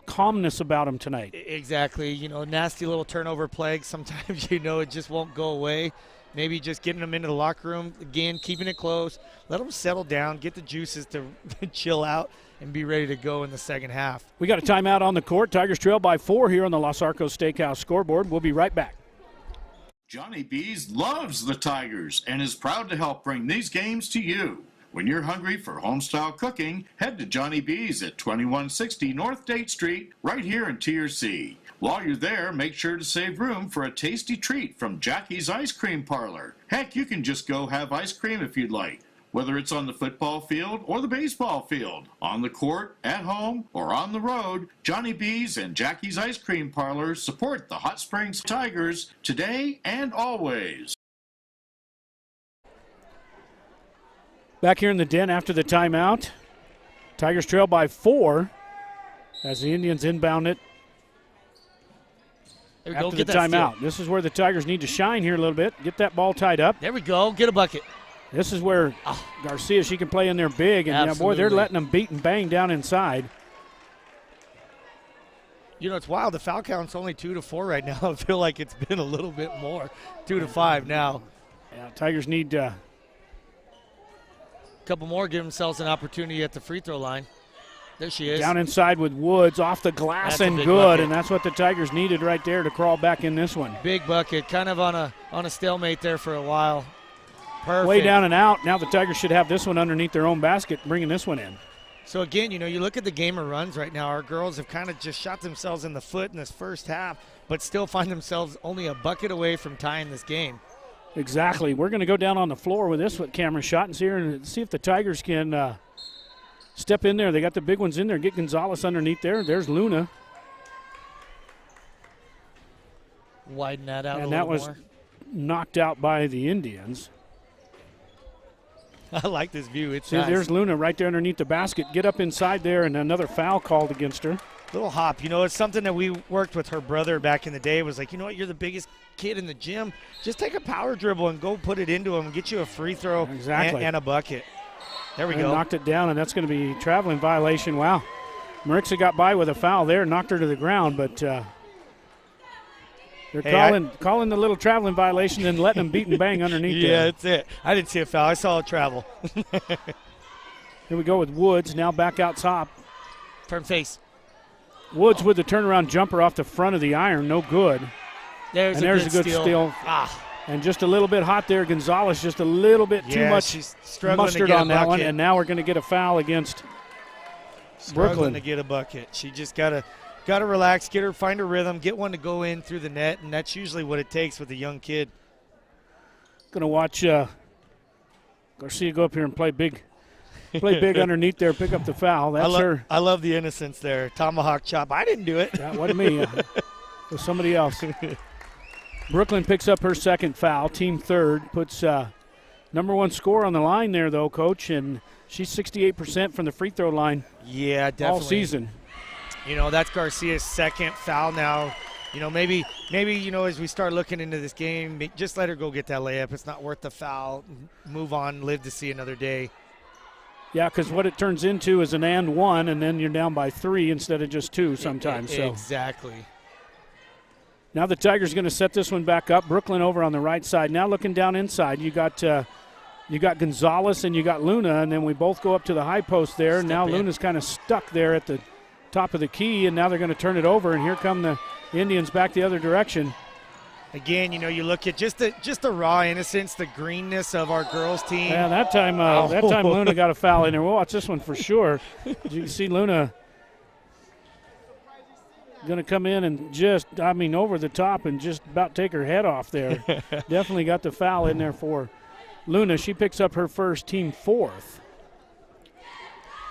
calmness about them tonight. Exactly. You know, nasty little turnover plague. Sometimes, you know, it just won't go away. Maybe just getting them into the locker room, again, keeping it close. Let them settle down, get the juices to chill out, and be ready to go in the second half. We got a timeout on the court. Tigers trail by 4 here on the Los Arcos Steakhouse scoreboard. We'll be right back. Johnny B's loves the Tigers and is proud to help bring these games to you. When you're hungry for homestyle cooking, head to Johnny B's at 2160 North Date Street, right here in Tier C. While you're there, make sure to save room for a tasty treat from Jackie's Ice Cream Parlor. Heck, you can just go have ice cream if you'd like. Whether it's on the football field or the baseball field, on the court, at home, or on the road, Johnny B's and Jackie's Ice Cream Parlor support the Hot Springs Tigers today and always. Back here in the den after the timeout. Tigers trail by 4 as the Indians inbound it after the timeout. This is where the Tigers need to shine here a little bit. Get that ball tied up. There we go. Get a bucket. This is where Garcia, she can play in there big. And, yeah, boy, they're letting them beat and bang down inside. You know, it's wild. The foul count's only 2 to 4 right now. I feel like it's been a little bit more. 2 to 5 now. Yeah, Tigers need a couple more, give themselves an opportunity at the free throw line. There she is. Down inside with Woods, off the glass and good, bucket. And that's what the Tigers needed right there to crawl back in this one. Big bucket, kind of on a stalemate there for a while. Perfect. Way down and out. Now the Tigers should have this one underneath their own basket, bringing this one in. So, again, you know, you look at the gamer runs right now. Our girls have kind of just shot themselves in the foot in this first half, but still find themselves only a bucket away from tying this game. Exactly. We're going to go down on the floor with this camera shot and see if the Tigers can step in there. They got the big ones in there. Get Gonzalez underneath there. There's Luna. Widen that out and a that little was more. Knocked out by the Indians. I like this view. It's See, nice. There's Luna right there underneath the basket. Get up inside there, and another foul called against her. Little hop. You know, it's something that we worked with her brother back in the day. It was like, you know what, you're the biggest kid in the gym. Just take a power dribble and go put it into him and get you a free throw and a bucket. There we go. Knocked it down, and that's going to be traveling violation. Wow. Marixa got by with a foul there, knocked her to the ground, but they're calling the little traveling violation and letting them beat and bang underneath there. Yeah, that's it. I didn't see a foul. I saw a travel. Here we go with Woods, now back out top. Turn face. Woods with the turnaround jumper off the front of the iron, no good. There's a good steal. And just a little bit hot there. Gonzalez just a little bit too much she's struggling mustard to get on a that one. bucket. And now we're going to get a foul against Struggling Brooklyn. to get a bucket. She just got to relax, find her rhythm, get one to go in through the net, and that's usually what it takes with a young kid. Going to watch Garcia go up here and play big underneath there, pick up the foul. That's her. I love the innocence there. Tomahawk chop. I didn't do it. That wasn't me. It was somebody else. Brooklyn picks up her second foul. Team third. Puts number one score on the line there, though, Coach. And she's 68% from the free throw line. Yeah, definitely. All season. You know, that's Garcia's second foul now. You know, maybe you know, as we start looking into this game, just let her go get that layup. It's not worth the foul. Move on, live to see another day. Yeah, because what it turns into is an and one, and then you're down by 3 instead of just 2 sometimes. Exactly. Now the Tigers going to set this one back up. Brooklyn over on the right side. Now looking down inside, you got Gonzalez and you got Luna, and then we both go up to the high post there. Now Luna's kind of stuck there at the top of the key, and now they're going to turn it over, and here come the Indians back the other direction. Again, you look at just the raw innocence, the greenness of our girls team. Yeah, that time Luna got a foul in there. We'll watch this one for sure. You can see Luna going to come in and over the top and just about take her head off there. Definitely got the foul in there for Luna. She picks up her first, team 4th.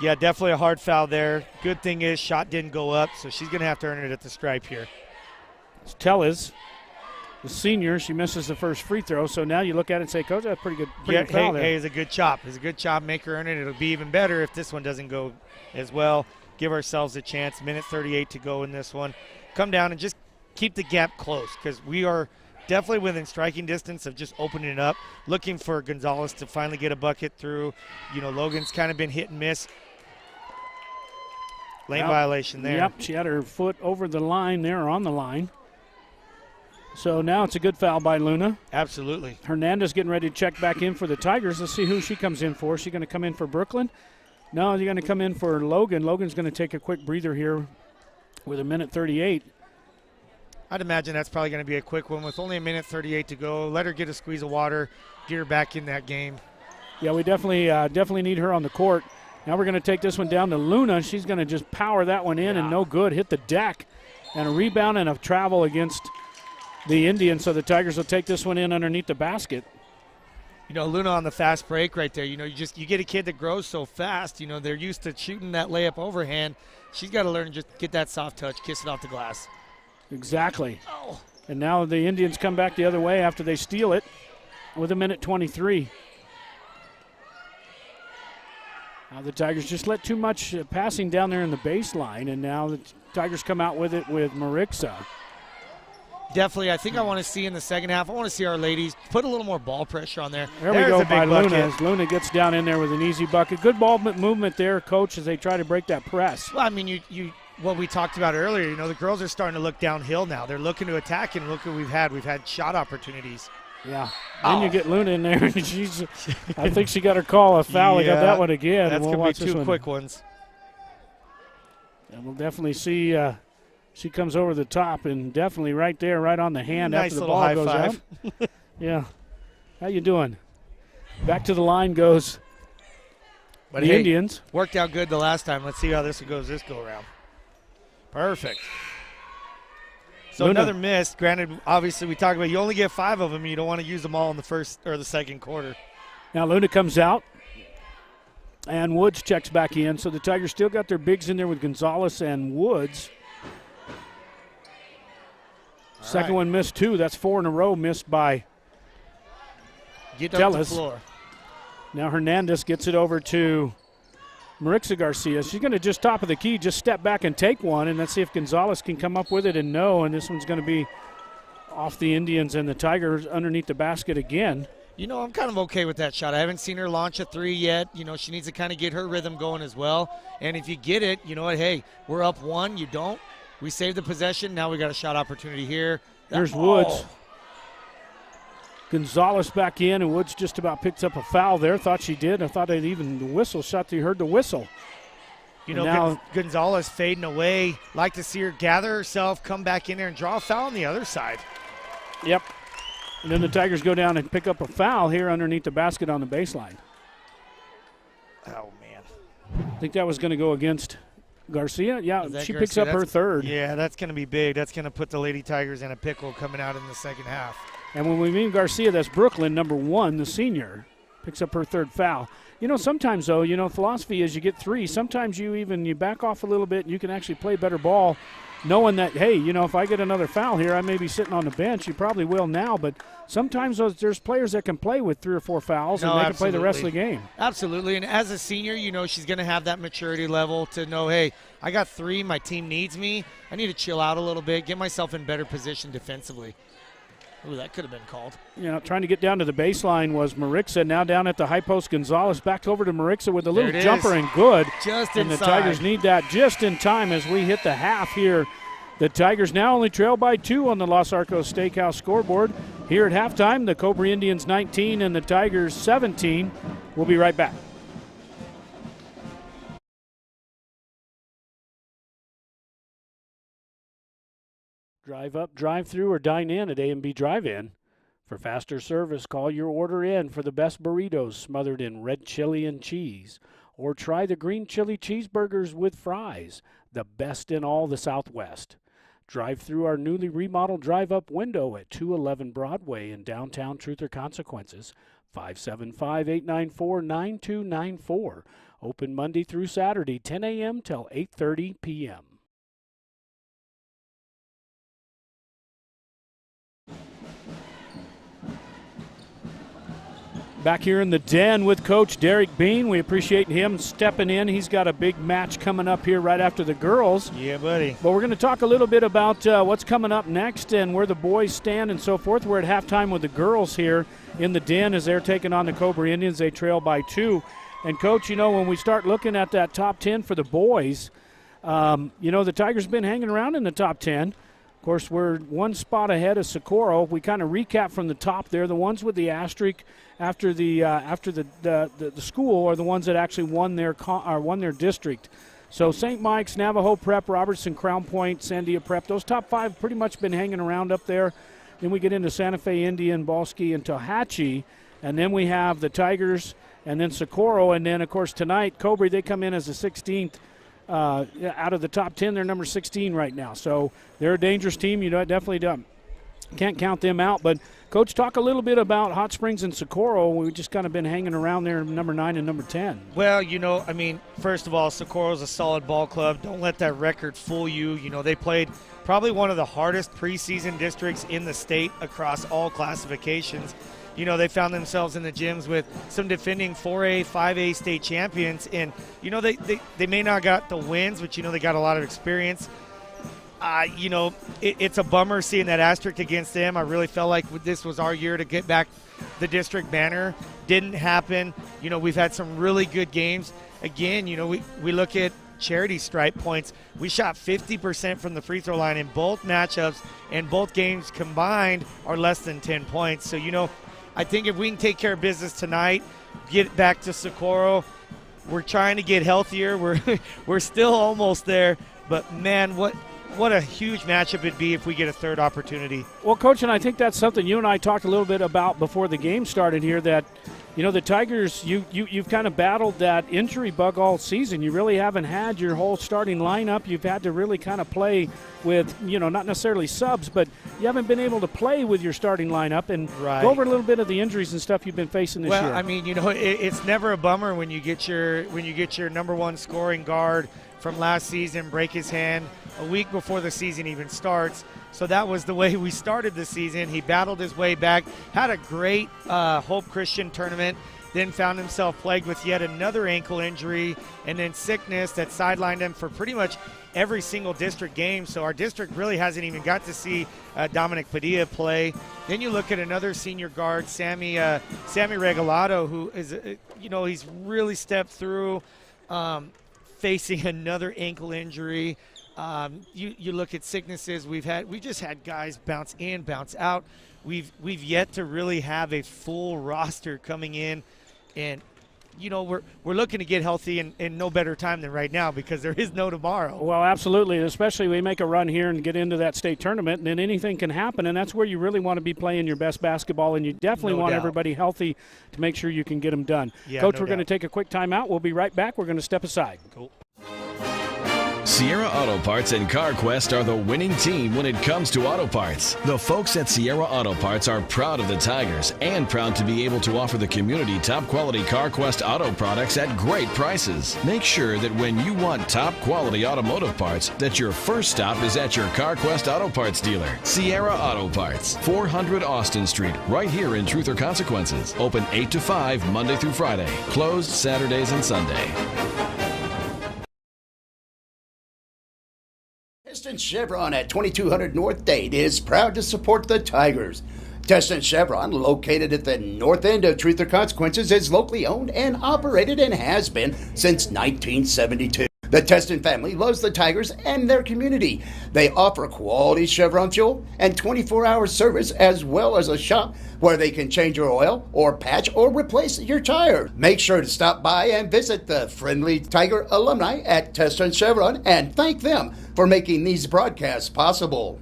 Yeah, definitely a hard foul there. Good thing is shot didn't go up, so she's going to have to earn it at the stripe here. It's Tellez, the senior. She misses the first free throw, so now you look at it and say, Coach, that's pretty good foul there. Hey, it's a good chop. It's a good chop. Make her earn it. It'll be even better if this one doesn't go as well. Give ourselves a chance. Minute 38 to go in this one. Come down and just keep the gap close because we are definitely within striking distance of just opening it up, looking for Gonzalez to finally get a bucket through. Logan's kind of been hit and miss. Lane violation there. Yep, she had her foot over the line there, or on the line. So now it's a good foul by Luna. Absolutely. Hernandez getting ready to check back in for the Tigers. Let's see who she comes in for. Is she going to come in for Brooklyn? No, you're going to come in for Logan. Logan's going to take a quick breather here with a minute 38. I'd imagine that's probably going to be a quick one with only a minute 38 to go. Let her get a squeeze of water, get her back in that game. Yeah, we definitely need her on the court. Now we're going to take this one down to Luna. She's going to just power that one in and no good. Hit the deck. And a rebound and a travel against the Indians. So the Tigers will take this one in underneath the basket. Luna on the fast break right there. You get a kid that grows so fast. They're used to shooting that layup overhand. She's got to learn to just get that soft touch, kiss it off the glass. Exactly. Oh. And now the Indians come back the other way after they steal it with a minute 23. Now the Tigers just let too much passing down there in the baseline, and now the Tigers come out with it with Marixa. Definitely, I think I want to see in the second half, I want to see our ladies put a little more ball pressure on there. There we go by Luna as Luna gets down in there with an easy bucket. Good ball movement there, Coach, as they try to break that press. Well, I mean, what we talked about earlier, the girls are starting to look downhill now. They're looking to attack, and look what we've had. We've had shot opportunities. Yeah. Then you get Luna in there, and I think she got her call a foul. I got that one again. That's going to be 2 quick ones. And we'll definitely see she comes over the top and definitely right there, right on the hand nice after the little ball high goes five. out. Yeah. How you doing? Back to the line goes the Indians. Worked out good the last time. Let's see how this goes this go-around. Perfect. So Luna. Another miss. Granted, obviously we talked about you only get 5 of them. You don't want to use them all in the first or the second quarter. Now Luna comes out, and Woods checks back in. So the Tigers still got their bigs in there with Gonzalez and Woods. Second one missed, too. That's 4 in a row missed by Tellez. The floor. Now Hernandez gets it over to Marixa Garcia. She's going to just top of the key, just step back and take one, and let's see if Gonzalez can come up with it. And no, and this one's going to be off the Indians and the Tigers underneath the basket again. I'm kind of okay with that shot. I haven't seen her launch a 3 yet. She needs to kind of get her rhythm going as well. And if you get it, hey, we're up 1. You don't. We saved the possession. Now we got a shot opportunity here. There's Woods. Gonzalez back in, and Woods just about picks up a foul there. Thought she did. I thought it even the whistle shot. You heard the whistle. Now Gonzalez fading away. Like to see her gather herself, come back in there, and draw a foul on the other side. Yep. And then the Tigers go down and pick up a foul here underneath the basket on the baseline. Oh, man. I think that was going to go against Garcia. Yeah, she Garcia? picks up her third. Yeah, that's going to be big. That's going to put the Lady Tigers in a pickle coming out in the second half. And when we mean Garcia, that's Brooklyn, number 1, the senior. Picks up her third foul. Sometimes, though, philosophy is you get 3. Sometimes you back off a little bit and you can actually play better ball knowing that, hey, if I get another foul here, I may be sitting on the bench. You probably will now, but sometimes there's players that can play with 3 or 4 fouls and they can play the rest of the game. Absolutely, and as a senior, she's going to have that maturity level to know, hey, I got 3, my team needs me. I need to chill out a little bit, get myself in better position defensively. Ooh, that could have been called. Yeah, trying to get down to the baseline was Marixa. Now down at the high post, Gonzalez back over to Marixa with a little jumper and good. Just and inside. the Tigers need that just in time as we hit the half here. The Tigers now only trail by 2 on the Los Arcos Steakhouse scoreboard. Here at halftime, the Cobre Indians 19 and the Tigers 17. We'll be right back. Drive up, drive through, or dine in at A&B Drive-In. For faster service, call your order in for the best burritos smothered in red chili and cheese. Or try the green chili cheeseburgers with fries, the best in all the Southwest. Drive through our newly remodeled drive-up window at 211 Broadway in downtown Truth or Consequences, 575-894-9294. Open Monday through Saturday, 10 a.m. till 8:30 p.m. Back here in the den with Coach Derek Bean. We appreciate him stepping in. He's got a big match coming up here right after the girls. Yeah, buddy. But we're going to talk a little bit about what's coming up next and where the boys stand and so forth. We're at halftime with the girls here in the den as they're taking on the Cobre Indians. They trail by 2. And, Coach, you know, when we start looking at that top 10 for the boys, you know, the Tigers have been hanging around in the top 10. Of course, we're one spot ahead of Socorro. We kind of recap from the top there. The ones with the asterisk after the school are the ones that actually won their district. So St. Mike's, Navajo Prep, Robertson, Crown Point, Sandia Prep, those top 5 pretty much been hanging around up there. Then we get into Santa Fe Indian, Balski, and Tohatchee. And then we have the Tigers and then Socorro. And then, of course, tonight, Cobre, they come in as the 16th. Out of the top 10, they're number 16 right now. So they're a dangerous team. You know, definitely can't count them out. But, Coach, talk a little bit about Hot Springs and Socorro. We've just kind of been hanging around there, number 9 and number 10. Well, you know, I mean, first of all, Socorro's a solid ball club. Don't let that record fool you. You know, they played probably one of the hardest preseason districts in the state across all classifications. You know, they found themselves in the gyms with some defending 4A, 5A state champions. And, you know, they may not got the wins, but, you know, they got a lot of experience. You know, it's a bummer seeing that asterisk against them. I really felt like this was our year to get back the district banner. Didn't happen. You know, we've had some really good games. Again, you know, we look at charity stripe points. We shot 50% from the free throw line in both matchups, and both games combined are less than 10 points. So, you know, I think if we can take care of business tonight, get back to Socorro, we're trying to get healthier. We're still almost there, but man, what a huge matchup it'd be if we get a third opportunity. Well, Coach, and I think that's something you and I talked a little bit about before the game started here, that, you know, the Tigers, you've kind of battled that injury bug all season. You really haven't had your whole starting lineup. You've had to really kind of play with, you know, not necessarily subs, but you haven't been able to play with your starting lineup. And go over a little bit of the injuries and stuff you've been facing this year. Well, I mean, you know, it's never a bummer when you get your number 1 scoring guard from last season break his hand a week before the season even starts. So that was the way we started the season. He battled his way back, had a great Hope Christian tournament, then found himself plagued with yet another ankle injury and then sickness that sidelined him for pretty much every single district game. So our district really hasn't even got to see Dominic Padilla play. Then you look at another senior guard, Sammy Regalado, who is, you know, he's really stepped through, facing another ankle injury. You look at sicknesses we just had guys bounce in, bounce out. We've yet to really have a full roster coming in, and you know, we're looking to get healthy and no better time than right now because there is no tomorrow. Well, absolutely, especially we make a run here and get into that state tournament, and then anything can happen, and that's where you really want to be playing your best basketball, and you definitely want everybody healthy to make sure you can get them done. Yeah, Coach, we're going to take a quick timeout. We'll be right back. We're going to step aside. Cool. Sierra Auto Parts and CarQuest are the winning team when it comes to auto parts. The folks at Sierra Auto Parts are proud of the Tigers and proud to be able to offer the community top quality CarQuest auto products at great prices. Make sure that when you want top quality automotive parts, that your first stop is at your CarQuest Auto Parts dealer. Sierra Auto Parts, 400 Austin Street, right here in Truth or Consequences. Open 8 to 5 Monday through Friday. Closed Saturdays and Sunday. Piston Chevron at 2200 North Date is proud to support the Tigers. Teston Chevron, located at the north end of Truth or Consequences, is locally owned and operated and has been since 1972. The Teston family loves the Tigers and their community. They offer quality Chevron fuel and 24-hour service, as well as a shop where they can change your oil or patch or replace your tire. Make sure to stop by and visit the friendly Tiger alumni at Teston Chevron and thank them for making these broadcasts possible.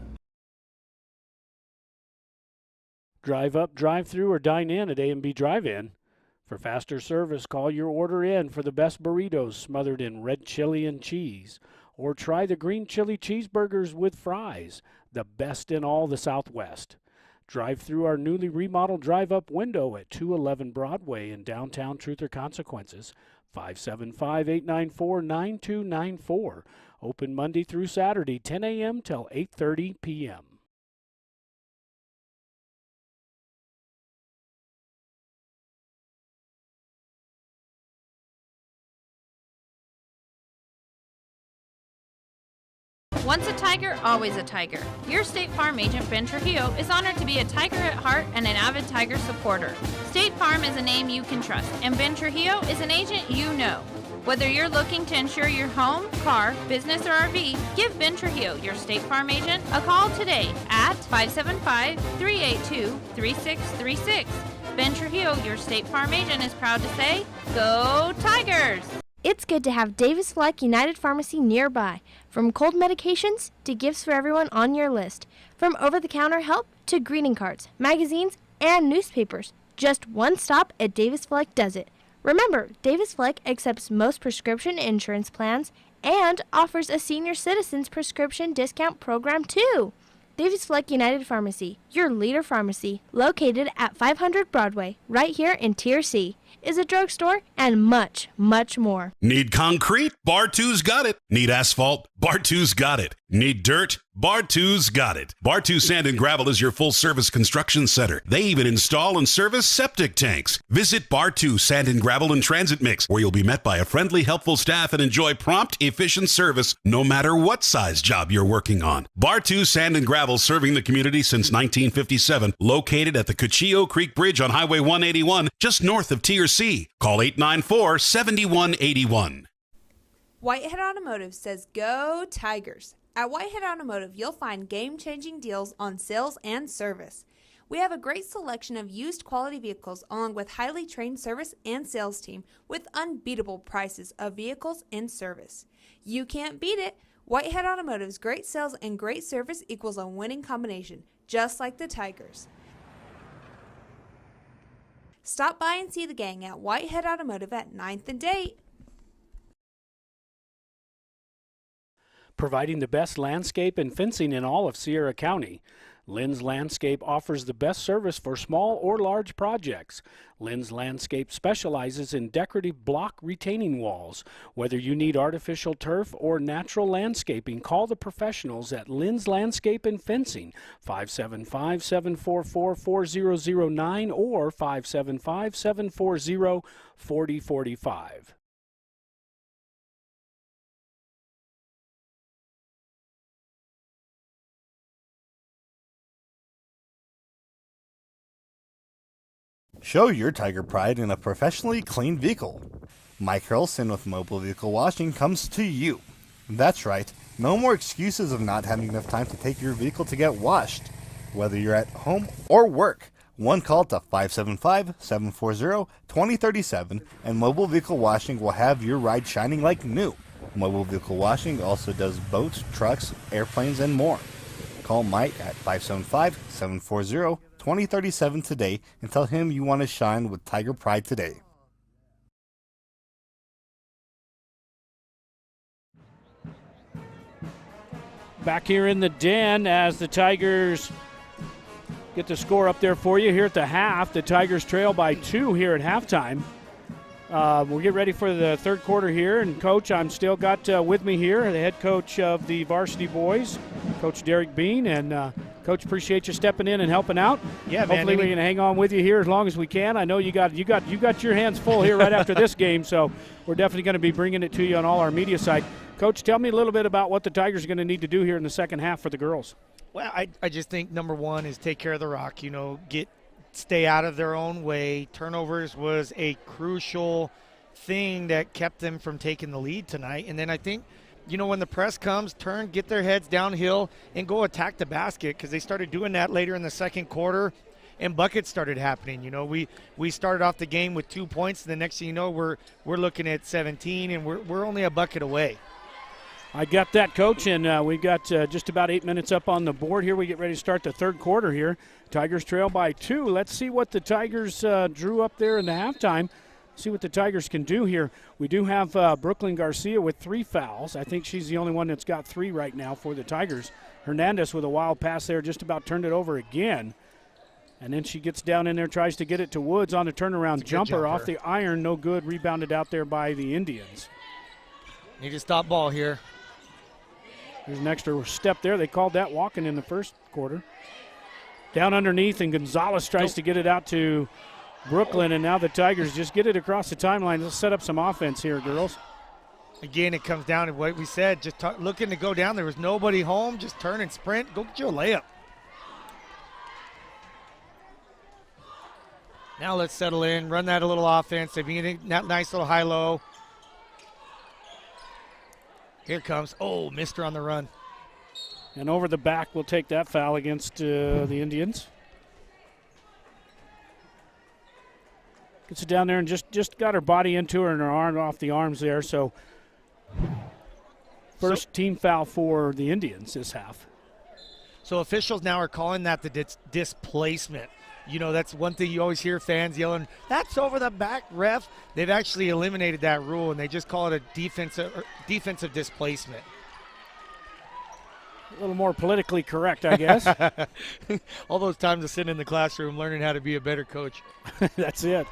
Drive up, drive through, or dine in at A&B Drive-In. For faster service, call your order in for the best burritos smothered in red chili and cheese. Or try the green chili cheeseburgers with fries, the best in all the Southwest. Drive through our newly remodeled drive-up window at 211 Broadway in downtown Truth or Consequences, 575-894-9294. Open Monday through Saturday, 10 a.m. till 8:30 p.m. Once a Tiger, always a Tiger. Your State Farm agent, Ben Trujillo, is honored to be a Tiger at heart and an avid Tiger supporter. State Farm is a name you can trust, and Ben Trujillo is an agent you know. Whether you're looking to insure your home, car, business, or RV, give Ben Trujillo, your State Farm agent, a call today at 575-382-3636. Ben Trujillo, your State Farm agent, is proud to say, Go Tigers! It's good to have Davis Fleck United Pharmacy nearby. From cold medications to gifts for everyone on your list. From over-the-counter help to greeting cards, magazines, and newspapers. Just one stop at Davis Fleck does it. Remember, Davis Fleck accepts most prescription insurance plans and offers a senior citizens prescription discount program too. Davis Fleck United Pharmacy, your leader pharmacy, located at 500 Broadway, right here in Tier C, is a drugstore and much, much more. Need concrete? Bar 2's got it. Need asphalt? Bar 2's got it. Need dirt? Bar 2's got it. Bar 2 Sand and Gravel is your full-service construction center. They even install and service septic tanks. Visit Bar 2 Sand and Gravel and Transit Mix, where you'll be met by a friendly, helpful staff and enjoy prompt, efficient service no matter what size job you're working on. Bar 2 Sand and Gravel, serving the community since 1957, located at the Cuchillo Creek Bridge on Highway 181, just north of Tier C. Call 894-7181. Whitehead Automotive says Go Tigers! At Whitehead Automotive, you'll find game-changing deals on sales and service. We have a great selection of used quality vehicles along with highly trained service and sales team with unbeatable prices of vehicles and service. You can't beat it. Whitehead Automotive's great sales and great service equals a winning combination, just like the Tigers. Stop by and see the gang at Whitehead Automotive at 9th and Date. Providing the best landscape and fencing in all of Sierra County. Lynn's Landscape offers the best service for small or large projects. Lynn's Landscape specializes in decorative block retaining walls. Whether you need artificial turf or natural landscaping, call the professionals at Lynn's Landscape and Fencing, 575-744-4009 or 575-740-4045. Show your Tiger pride in a professionally cleaned vehicle. Mike Hurlson with Mobile Vehicle Washing comes to you. That's right, no more excuses of not having enough time to take your vehicle to get washed. Whether you're at home or work, one call to 575-740-2037 and Mobile Vehicle Washing will have your ride shining like new. Mobile Vehicle Washing also does boats, trucks, airplanes, and more. Call Mike at 575-740-2037 today and tell him you want to shine with Tiger Pride today. Back here in the den as the Tigers get the score up there for you here at the half. The Tigers trail by 2 here at halftime. We'll get ready for the third quarter here. And, Coach, I'm still got with me here the head coach of the varsity boys, Coach Derek Bean. And, Coach, appreciate you stepping in and helping out. Yeah, man. Hopefully we can hang on with you here as long as we can. I know you got your hands full here right after this game, so we're definitely going to be bringing it to you on all our media side. Coach, tell me a little bit about what the Tigers are going to need to do here in the second half for the girls. Well, I just think number one is take care of the rock. Stay out of their own way. Turnovers was a crucial thing that kept them from taking the lead tonight. And then I think, when the press comes, get their heads downhill and go attack the basket, because they started doing that later in the second quarter, and buckets started happening. We started off the game with 2 points, and the next thing you know, we're looking at 17, and we're only a bucket away. I got that, Coach, and we've got just about 8 minutes up on the board here. We get ready to start the third quarter here. Tigers trail by 2. Let's see what the Tigers drew up there in the halftime. See what the Tigers can do here. We do have Brooklyn Garcia with 3 fouls. I think she's the only one that's got 3 right now for the Tigers. Hernandez with a wild pass there, just about turned it over again. And then she gets down in there, tries to get it to Woods on the turnaround jumper off the iron. No good. Rebounded out there by the Indians. Need to stop ball here. There's an extra step there. They called that walking in the first quarter. Down underneath, and Gonzalez tries to get it out to Brooklyn, and now the Tigers just get it across the timeline. Let's set up some offense here, girls. Again, it comes down to what we said, just looking to go down. There was nobody home. Just turn and sprint. Go get you a layup. Now let's settle in, run that a little offense. They've been getting that nice little high-low. Here it comes. Oh, missed her on the run. And over the back, we'll take that foul against the Indians. Gets it down there and just got her body into her and her arm off the arms there. So first team foul for the Indians this half. So officials now are calling that the displacement. That's one thing you always hear fans yelling, that's over the back, ref. They've actually eliminated that rule, and they just call it a defensive displacement. A little more politically correct, I guess. All those times to sit in the classroom learning how to be a better coach. That's it.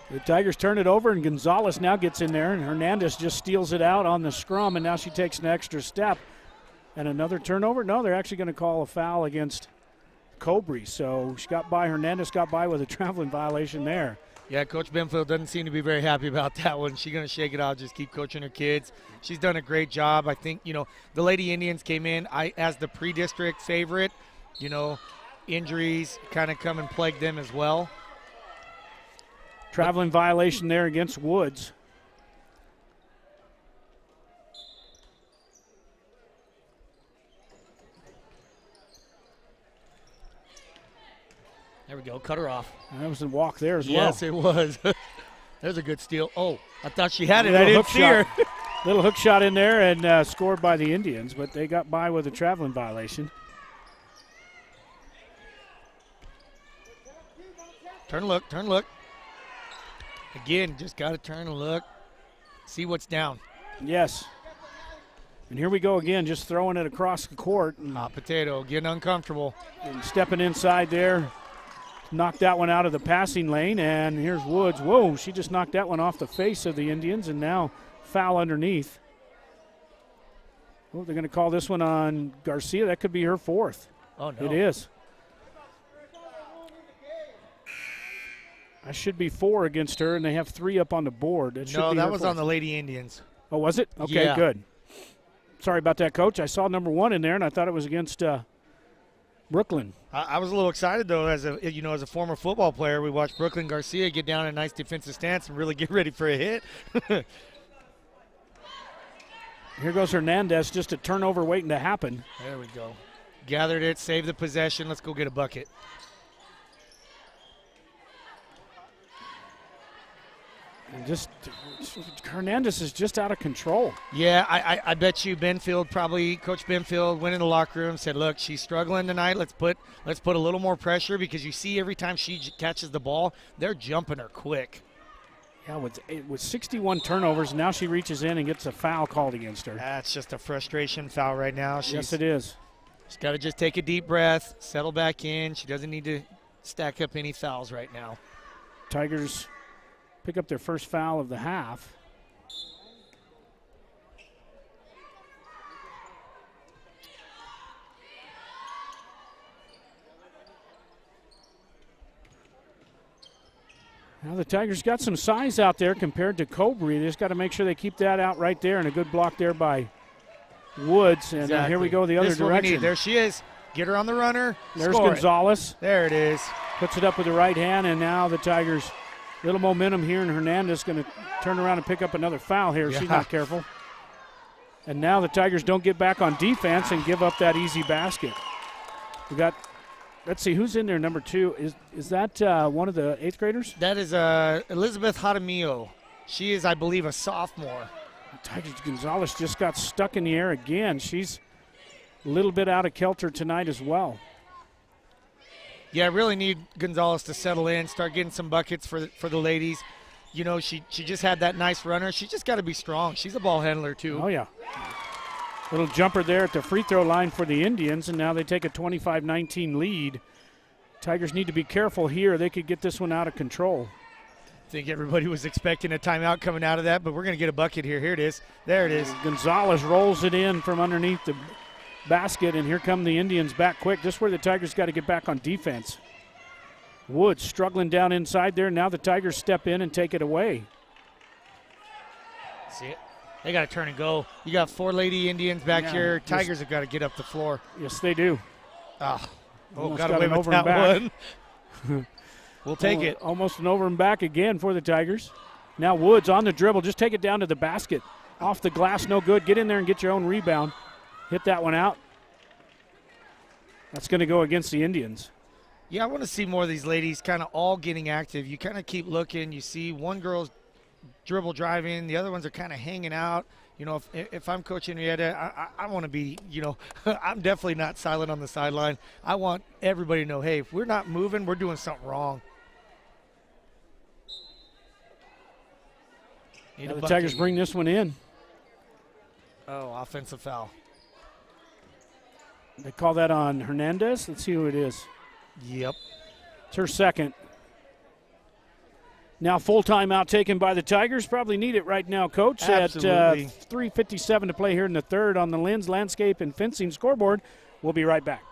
The Tigers turn it over, and Gonzalez now gets in there, and Hernandez just steals it out on the scrum, and now she takes an extra step. And another turnover? No, they're actually going to call a foul against Cobre. So she got by, Hernandez got by with a traveling violation there. Yeah, Coach Benfield doesn't seem to be very happy about that one. She's going to shake it out, just keep coaching her kids. She's done a great job. I think, the Lady Indians came in as the pre-district favorite. Injuries kind of come and plague them as well. Traveling violation there against Woods. There we go. Cut her off. That was a walk there as well. Yes, it was. There's a good steal. Oh, I thought she had it. I didn't see her. Little hook shot in there and scored by the Indians, but they got by with a traveling violation. Turn, look. Again, just got to turn and look. See what's down. Yes. And here we go again, just throwing it across the court. Hot potato, getting uncomfortable. And stepping inside there. Knocked that one out of the passing lane, and here's Woods. Whoa, she just knocked that one off the face of the Indians, and now foul underneath. Oh, they're going to call this one on Garcia. That could be her 4th. Oh, no. It is. That should be 4 against her, and they have 3 up on the board. No, that was 4th. On the Lady Indians. Oh, was it? Okay, yeah. Good. Sorry about that, Coach. I saw number 1 in there, and I thought it was against Brooklyn. I was a little excited, though, as a former football player. We watched Brooklyn Garcia get down in a nice defensive stance and really get ready for a hit. Here goes Hernandez, just a turnover waiting to happen. There we go. Gathered it, saved the possession. Let's go get a bucket. And just Hernandez is just out of control. Yeah, I bet you Coach Benfield went in the locker room and said, look, she's struggling tonight. Let's put a little more pressure, because you see every time she catches the ball, they're jumping her quick. Yeah, with 61 turnovers, now she reaches in and gets a foul called against her. That's just a frustration foul right now. Yes, it is. She's got to just take a deep breath, settle back in. She doesn't need to stack up any fouls right now. Tigers pick up their first foul of the half. Now the Tigers got some size out there compared to Cobre. They just got to make sure they keep that out right there, and a good block there by Woods. And exactly. Here we go the other direction. There she is. Get her on the runner. There's Score Gonzalez. It. There it is. Puts it up with the right hand, and now the Tigers, little momentum here, and Hernandez going to turn around and pick up another foul here. Yeah. She's not careful. And now the Tigers don't get back on defense and give up that easy basket. We got, let's see, who's in there, number 2? Is that one of the 8th graders? That is Elizabeth Jaramillo. She is, I believe, a sophomore. Tigers Gonzalez just got stuck in the air again. She's a little bit out of kilter tonight as well. Yeah, really need Gonzalez to settle in, start getting some buckets for the ladies. You know, she just had that nice runner. She just got to be strong. She's a ball handler, too. Oh, yeah. Little jumper there at the free throw line for the Indians, and now they take a 25-19 lead. Tigers need to be careful here. They could get this one out of control. I think everybody was expecting a timeout coming out of that, but we're going to get a bucket here. Here it is. There it is. Gonzalez rolls it in from underneath the basket, and here come the Indians back quick. This is where the Tigers got to get back on defense. Woods struggling down inside there. Now the Tigers step in and take it away. See it? They got to turn and go. You got 4 Lady Indians back here. Tigers have got to get up the floor. Yes, they do. Oh, Almost got away with that one. We'll take it. Almost an over and back again for the Tigers. Now Woods on the dribble. Just take it down to the basket. Off the glass, no good. Get in there and get your own rebound. Hit that one out. That's going to go against the Indians. Yeah, I want to see more of these ladies kind of all getting active. You kind of keep looking. You see one girl's dribble driving. The other ones are kind of hanging out. You know, if I'm coaching Rieta, I want to be, you know, I'm definitely not silent on the sideline. I want everybody to know, hey, if we're not moving, we're doing something wrong. The Tigers bring this one in. Oh, offensive foul. They call that on Hernandez. Let's see who it is. Yep. It's her second. Now full timeout taken by the Tigers. Probably need it right now, Coach. Absolutely. At 3:57 to play here in the third on the Lynn's Landscape and Fencing scoreboard. We'll be right back.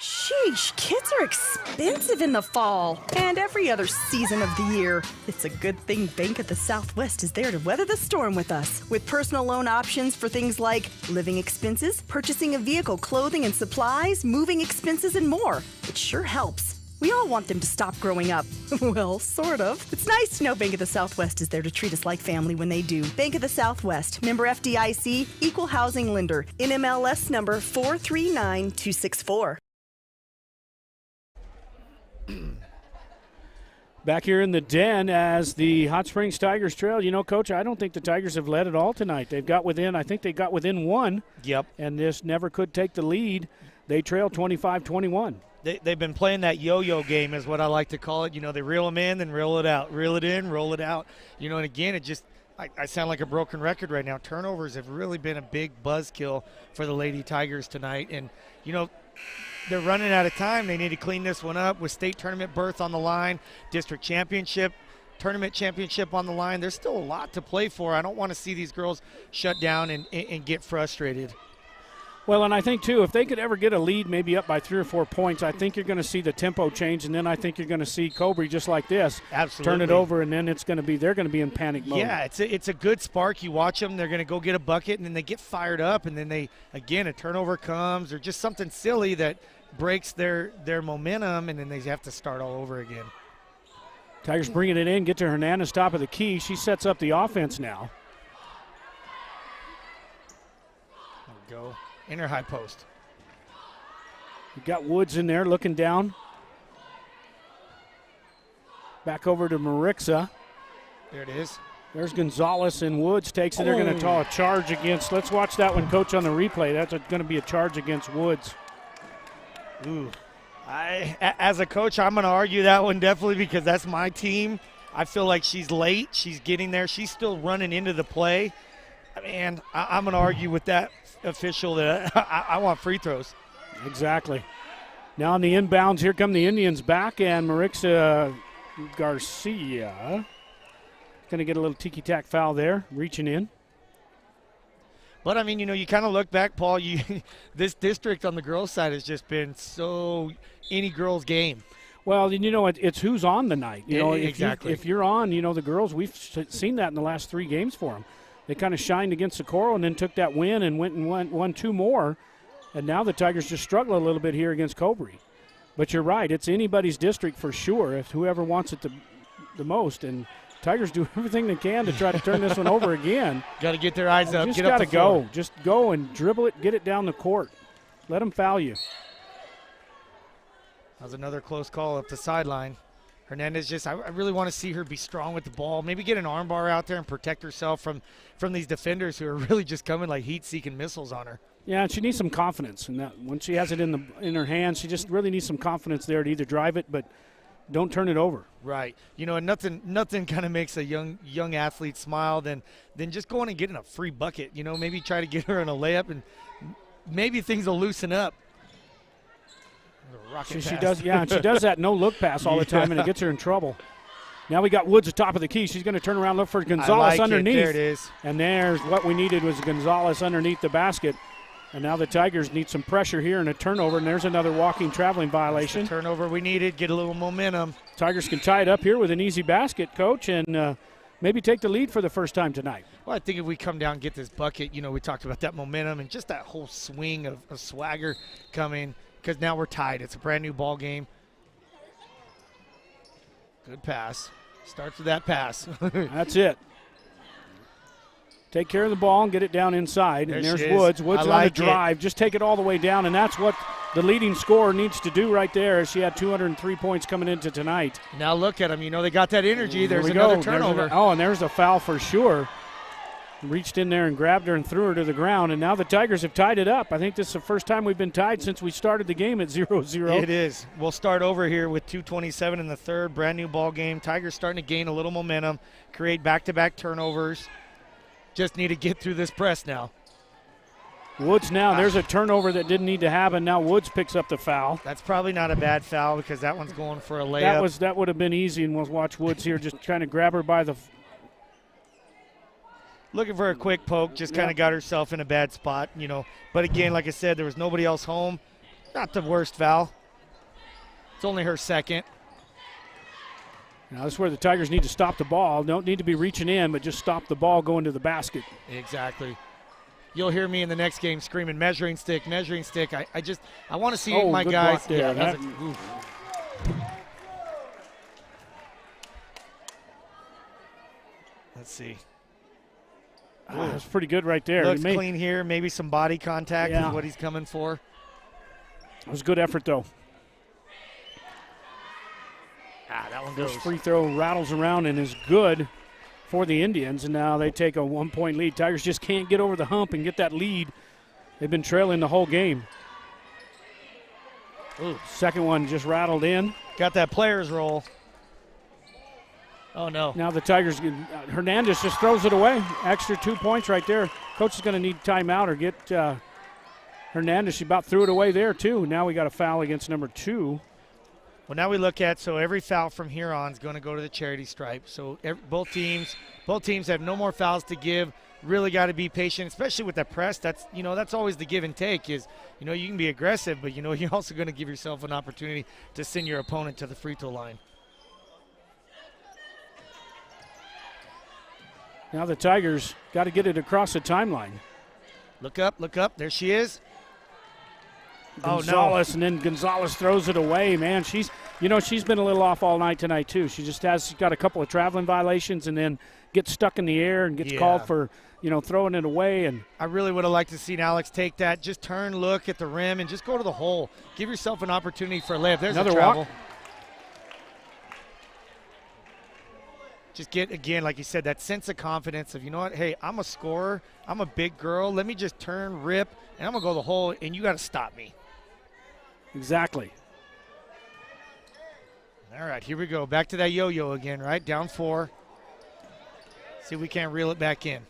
Sheesh, kids are expensive in the fall and every other season of the year. It's a good thing Bank of the Southwest is there to weather the storm with us. With personal loan options for things like living expenses, purchasing a vehicle, clothing and supplies, moving expenses, and more. It sure helps. We all want them to stop growing up. Well, sort of. It's nice to know Bank of the Southwest is there to treat us like family when they do. Bank of the Southwest, member FDIC, equal housing lender, NMLS number 439264. Back here in the den as the Hot Springs Tigers trail. You know, Coach, I don't think the Tigers have led at all tonight. They've got within, I think they got within one. Yep. And this never could take the lead. They trail 25-21. They've been playing that yo-yo game is what I like to call it. You know, they reel them in, then reel it out. Reel it in, roll it out. You know, and again, it just I sound like a broken record right now. Turnovers have really been a big buzzkill for the Lady Tigers tonight. And, you know, they're running out of time. They need to clean this one up with state tournament berth on the line, district championship, tournament championship on the line. There's still a lot to play for. I don't want to see these girls shut down and get frustrated. Well, and I think, too, if they could ever get a lead, maybe up by 3 or 4 points, I think you're going to see the tempo change, and then I think you're going to see Cobre just like this. Absolutely. Turn it over, and then they're going to be in panic mode. Yeah, it's a good spark. You watch them, they're going to go get a bucket, and then they get fired up, and then a turnover comes, or just something silly that breaks their momentum, and then they have to start all over again. Tigers bringing it in, get to Hernandez, top of the key. She sets up the offense now. There we go. Inner high post. You got Woods in there looking down. Back over to Marixa. There it is. There's Gonzalez, and Woods takes it. They're going to call a charge against. Let's watch that one, Coach, on the replay. That's going to be a charge against Woods. Ooh. As a coach, I'm going to argue that one definitely because that's my team. I feel like she's late. She's getting there. She's still running into the play. And I'm going to argue with that official that I want free throws. Exactly. Now on the inbounds, here come the Indians back, and Marixa Garcia going to get a little tiki-tack foul there, reaching in. But, I mean, you know, you kind of look back, Paul, this district on the girls' side has just been so any girls' game. Well, you know, it's who's on the night. You know, exactly. If you're on, you know, the girls, we've seen that in the last 3 games for them. They kind of shined against the Coral and then took that win and went and won 2 more. And now the Tigers just struggle a little bit here against Cobre. But you're right, it's anybody's district for sure if whoever wants it the most. And Tigers do everything they can to try to turn this one over again. Got to get their eyes up. Just Get up got to the floor. go. Just go and dribble it, get it down the court. Let them foul you. That was another close call up the sideline. Hernandez I really want to see her be strong with the ball. Maybe get an arm bar out there and protect herself from these defenders who are really just coming like heat-seeking missiles on her. Yeah, and she needs some confidence. And that when she has it in her hands, she just really needs some confidence there to either drive it, but don't turn it over. Right. You know, and nothing kind of makes a young athlete smile than just going and getting a free bucket. You know, maybe try to get her in a layup and maybe things will loosen up. She does, yeah, and she does that no-look pass all the time, and it gets her in trouble. Now we got Woods at top of the key. She's going to turn around, look for Gonzalez underneath. There it is. And there's what we needed was Gonzalez underneath the basket. And now the Tigers need some pressure here and a turnover, and there's another walking traveling violation. That's the turnover we needed, get a little momentum. Tigers can tie it up here with an easy basket, Coach, and maybe take the lead for the first time tonight. Well, I think if we come down and get this bucket, you know, we talked about that momentum and just that whole swing of swagger coming, because now we're tied. It's a brand-new ball game. Good pass. Starts with that pass. That's it. Take care of the ball and get it down inside. And there's Woods. Woods on the drive. Just take it all the way down, and that's what the leading scorer needs to do right there, as she had 203 points coming into tonight. Now look at them. You know, they got that energy. There's another turnover. And there's a foul for sure. Reached in there and grabbed her and threw her to the ground, and now the Tigers have tied it up. I think this is the first time we've been tied since we started the game at 0-0. It is. We'll start over here with 2:27 in the third. Brand new ball game. Tigers starting to gain a little momentum, create back-to-back turnovers. Just need to get through this press now. Woods now, there's a turnover that didn't need to happen. Now Woods picks up the foul. That's probably not a bad foul because that one's going for a layup. That would have been easy, and we'll watch Woods here just trying to grab her by the... Looking for a quick poke, just kind of got herself in a bad spot, you know. But again, like I said, there was nobody else home. Not the worst foul. It's only her second. Now this is where the Tigers need to stop the ball. Don't need to be reaching in, but just stop the ball going to the basket. Exactly. You'll hear me in the next game screaming, measuring stick, measuring stick. I want to see my good guys. block there. Yeah, let's see. That's pretty good right there. Looks clean here. Maybe some body contact is what he's coming for. It was a good effort, though. That one This goes. free throw rattles around and is good for the Indians, and now they take a 1-point lead. Tigers just can't get over the hump and get that lead. They've been trailing the whole game. Ooh. Second one just rattled in. Got that player's roll. Oh, no. Now the Tigers, Hernandez just throws it away. Extra 2 points right there. Coach is going to need timeout or get Hernandez. She about threw it away there, too. Now we got a foul against number 2. Well, now we look at, so every foul from here on is going to go to the charity stripe. So both teams have no more fouls to give. Really got to be patient, especially with that press. That's always the give and take is, you can be aggressive, but, you're also going to give yourself an opportunity to send your opponent to the free throw line. Now the Tigers got to get it across the timeline. Look up. There she is. Gonzalez, and then Gonzalez throws it away, man. She's been a little off all night tonight, too. She's got a couple of traveling violations and then gets stuck in the air and gets called for, throwing it away. And I really would have liked to seen Alex take that. Just turn, look at the rim, and just go to the hole. Give yourself an opportunity for a layup. There's another a travel. walk. Just get, again, like you said, that sense of confidence of, you know what, hey, I'm a scorer. I'm a big girl. Let me just turn, rip, and I'm going to go to the hole, and you got to stop me. Exactly. All right, here we go. Back to that yo-yo again, right? Down 4. See if we can't reel it back in.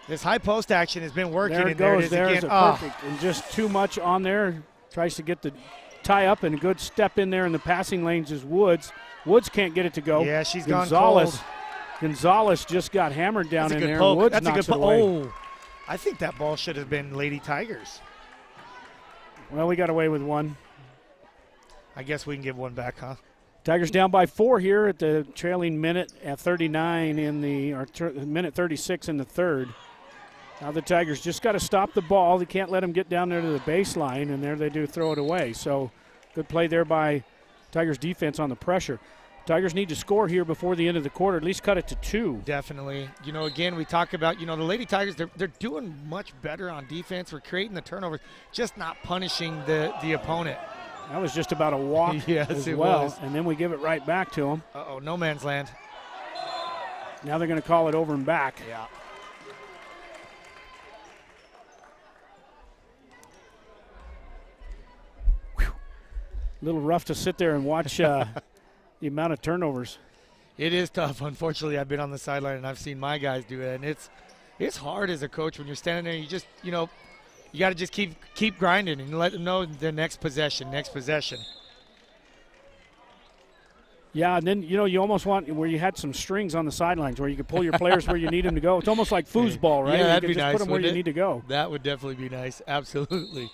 This high post action has been working. There it goes. There's perfect. And just too much on there. Tries to get the tie up, and a good step in there in the passing lanes is Woods. Woods can't get it to go. Yeah, she's gone cold. Gonzalez just got hammered down in there. Poke. Woods That's knocks a good it away. Oh, I think that ball should have been Lady Tigers. Well, we got away with one. I guess we can give one back, huh? Tigers down by 4 here at the trailing minute at 39 minute 36 in the third. Now the Tigers just got to stop the ball. They can't let them get down there to the baseline, and there they do throw it away. So good play there by Tigers defense on the pressure. Tigers need to score here before the end of the quarter, at least cut it to 2. Definitely. Again, we talk about, the Lady Tigers, they're doing much better on defense. We're creating the turnovers, just not punishing the opponent. That was just about a walk yes, as it well. was. And then we give it right back to them. Uh-oh, no man's land. Now they're going to call it over and back. Yeah. A little rough to sit there and watch the amount of turnovers. It is tough. Unfortunately, I've been on the sideline and I've seen my guys do it, and it's hard as a coach when you're standing there. You just, you got to just keep grinding and let them know the next possession. Yeah, and then, you almost want where you had some strings on the sidelines where you could pull your players where you need them to go. It's almost like foosball, right? Yeah, that'd you be just nice. Put them where you need to go. That would definitely be nice. Absolutely.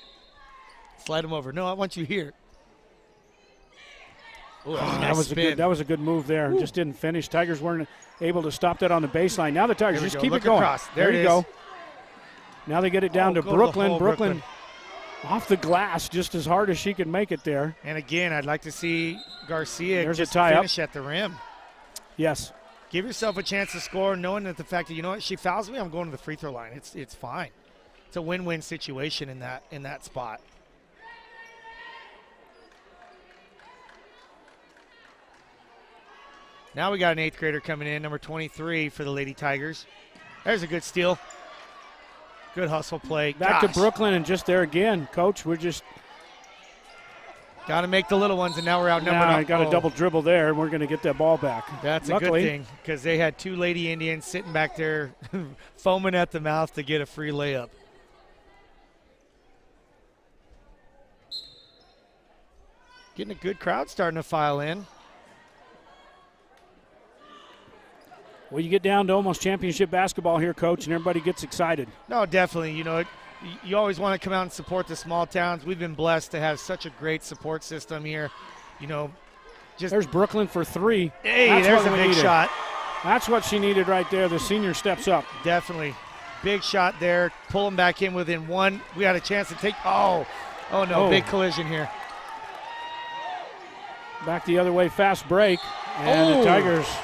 Slide them over. No, I want you here. Ooh, that was a good move there. Just didn't finish. Tigers weren't able to stop that on the baseline. Now the Tigers just keep Look it going. Across. There you go. Now they get it down to Brooklyn. To Brooklyn off the glass just as hard as she can make it there. And again, I'd like to see Garcia There's just a tie finish at the rim. Yes. Give yourself a chance to score, knowing that the fact that, she fouls me, I'm going to the free throw line. It's fine. It's a win-win situation in that spot. Now we got an 8th grader coming in, number 23 for the Lady Tigers. There's a good steal. Good hustle play. Back to Brooklyn, and just there again, Coach. We're just got to make the little ones, and now we're outnumbered. I got a double dribble there, and we're going to get that ball back. That's Luckily, a good thing, because they had 2 Lady Indians sitting back there foaming at the mouth to get a free layup. Getting a good crowd starting to file in. Well, you get down to almost championship basketball here, Coach, and everybody gets excited. No, definitely. You always want to come out and support the small towns. We've been blessed to have such a great support system here. There's Brooklyn for 3. Hey, there's a big shot. That's what she needed right there. The senior steps up. Definitely. Big shot there. Pull them back in within 1. We had a chance to take – oh, no, big collision here. Back the other way, fast break. And the Tigers –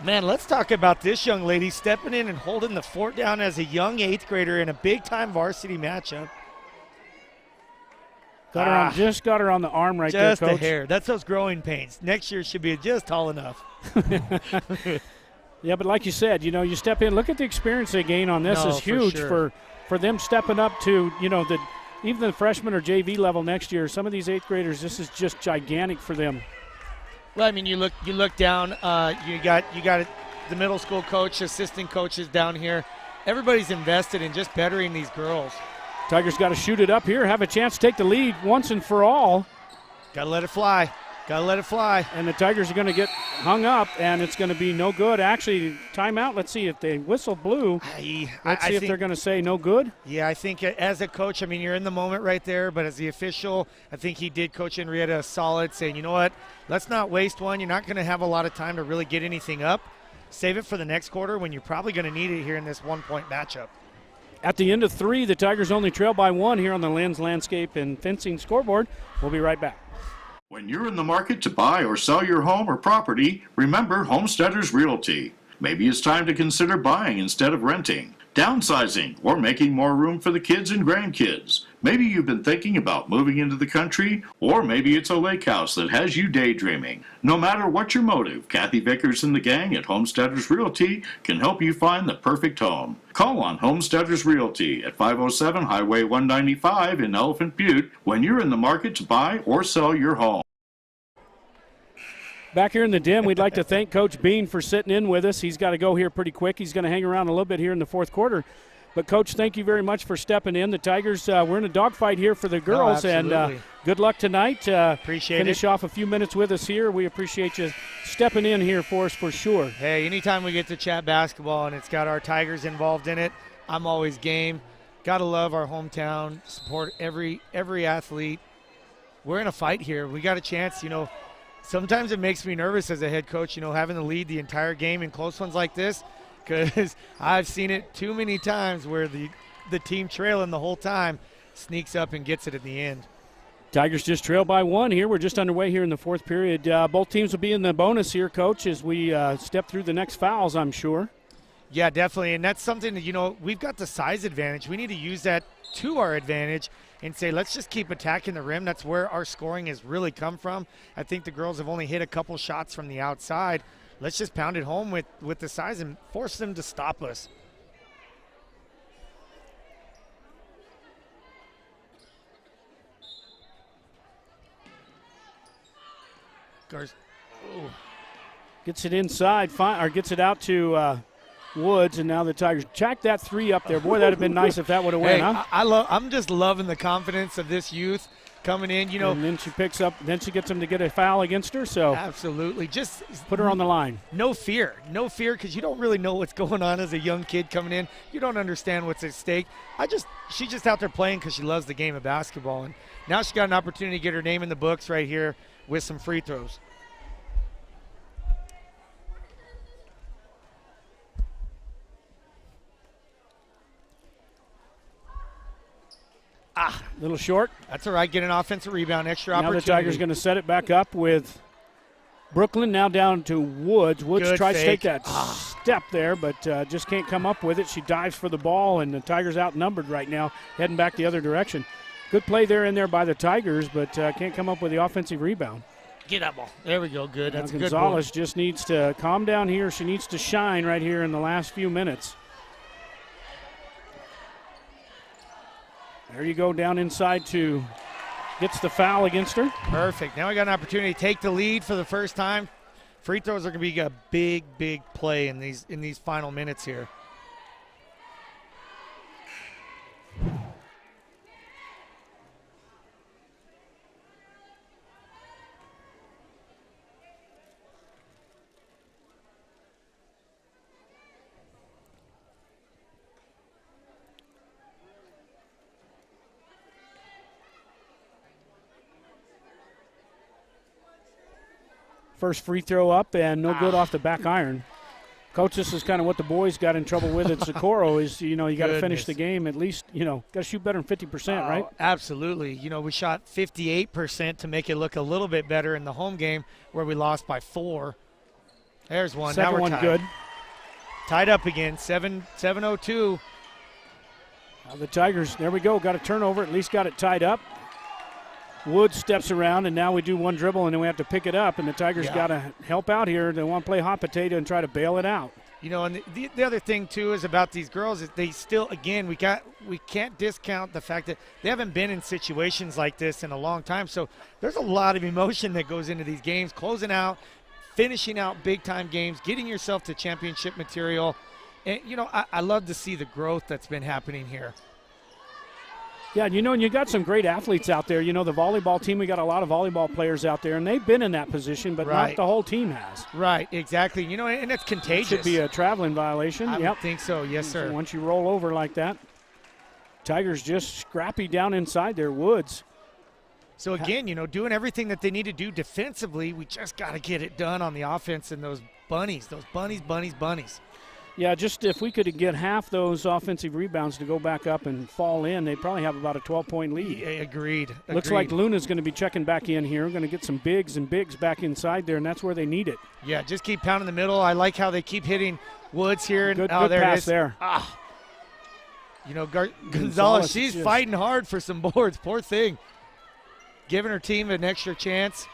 Man, let's talk about this young lady stepping in and holding the fort down as a young 8th grader in a big-time varsity matchup. Just got her on the arm right there, Coach. Just a hair. That's those growing pains. Next year should be just tall enough. Yeah, but like you said, you step in. Look at the experience they gain on this. Is huge for them stepping up to, even the freshman or JV level next year. Some of these 8th graders, this is just gigantic for them. Well, I mean, you look down. You got the middle school coach, assistant coaches down here. Everybody's invested in just bettering these girls. Tigers got to shoot it up here, have a chance to take the lead once and for all. Got to let it fly. And the Tigers are going to get hung up, and it's going to be no good. Actually, timeout. Let's see if they whistle blue. Let's see if they're going to say no good. Yeah, I think as a coach, I mean, you're in the moment right there, but as the official, I think he did coach Henrietta solid, saying, you know what, let's not waste one. You're not going to have a lot of time to really get anything up. Save it for the next quarter when you're probably going to need it here in this 1-point matchup. At the end of 3, the Tigers only trail by 1 here on the Lens Landscape and Fencing scoreboard. We'll be right back. When you're in the market to buy or sell your home or property, remember Homesteaders Realty. Maybe it's time to consider buying instead of renting, downsizing, or making more room for the kids and grandkids. Maybe you've been thinking about moving into the country, or maybe it's a lake house that has you daydreaming. No matter what your motive, Kathy Vickers and the gang at Homesteaders Realty can help you find the perfect home. Call on Homesteaders Realty at 507 Highway 195 in Elephant Butte when you're in the market to buy or sell your home. Back here in the den, we'd like to thank Coach Bean for sitting in with us. He's got to go here pretty quick. He's going to hang around a little bit here in the 4th quarter. But, Coach, thank you very much for stepping in. The Tigers, we're in a dogfight here for the girls, and good luck tonight. Appreciate it. Finish off a few minutes with us here. We appreciate you stepping in here for us for sure. Hey, anytime we get to chat basketball and it's got our Tigers involved in it, I'm always game. Got to love our hometown, support every athlete. We're in a fight here. We got a chance, Sometimes it makes me nervous as a head coach, having to lead the entire game in close ones like this, because I've seen it too many times where the team trailing the whole time sneaks up and gets it at the end. Tigers just trail by 1 here. We're just underway here in the fourth period. Both teams will be in the bonus here, Coach, as we step through the next fouls, I'm sure. Yeah, definitely, and that's something that, we've got the size advantage. We need to use that to our advantage and say, let's just keep attacking the rim. That's where our scoring has really come from. I think the girls have only hit a couple shots from the outside. Let's just pound it home with the size and force them to stop us. Gets it inside, or gets it out to Woods, and now the Tigers jack that 3 up there. Boy, that'd have been nice if that would have went, huh? I'm just loving the confidence of this youth coming in, And then she picks up, then she gets them to get a foul against her, so. Absolutely. Just put her on the line. No fear, because you don't really know what's going on as a young kid coming in. You don't understand what's at stake. She's just out there playing because she loves the game of basketball, and now she got an opportunity to get her name in the books right here with some free throws. A little short. That's all right. Get an offensive rebound, extra opportunity. Now the Tigers going to set it back up with Brooklyn now down to Woods. Woods Good tries fake. to take that step there, but just can't come up with it. She dives for the ball, and the Tigers outnumbered right now, heading back the other direction. Good play there in there by the Tigers, but can't come up with the offensive rebound. Get that ball. There we go. Good. That's a good Gonzalez just needs to calm down here. She needs to shine right here in the last few minutes. There you go, down inside to gets the foul against her. Perfect. Now we got an opportunity to take the lead for the first time. Free throws are going to be a big, big play in these final minutes here. First free throw up and no good off the back iron. Coach, this is kind of what the boys got in trouble with at Socorro is, you got to finish the game at least, got to shoot better than 50%, right? Absolutely. We shot 58% to make it look a little bit better in the home game where we lost by 4. There's one. Second now we're one tied. good. Tied up again, 7:02. The Tigers, there we go, got a turnover, at least got it tied up. Woods steps around, and now we do one dribble, and then we have to pick it up, and the Tigers got to help out here. They want to play hot potato and try to bail it out. And the other thing, too, is about these girls is they still, again, we can't discount the fact that they haven't been in situations like this in a long time. So there's a lot of emotion that goes into these games, closing out, finishing out big-time games, getting yourself to championship material. And, I love to see the growth that's been happening here. Yeah, and you got some great athletes out there. The volleyball team, we got a lot of volleyball players out there, and they've been in that position, but not the whole team has. Right, exactly. And it's contagious. It should be a traveling violation. I would think so, yes, sir. So once you roll over like that, Tigers just scrappy down inside their Woods. So, again, doing everything that they need to do defensively, we just got to get it done on the offense and those bunnies. Yeah, just if we could get half those offensive rebounds to go back up and fall in, they'd probably have about a 12-point lead. Yeah, agreed. Looks like Luna's going to be checking back in here. Going to get some bigs back inside there, and that's where they need it. Yeah, just keep pounding the middle. I like how they keep hitting Woods here. Good there pass it is. there. Gonzalez, she's fighting hard for some boards. Poor thing. Giving her team an extra chance.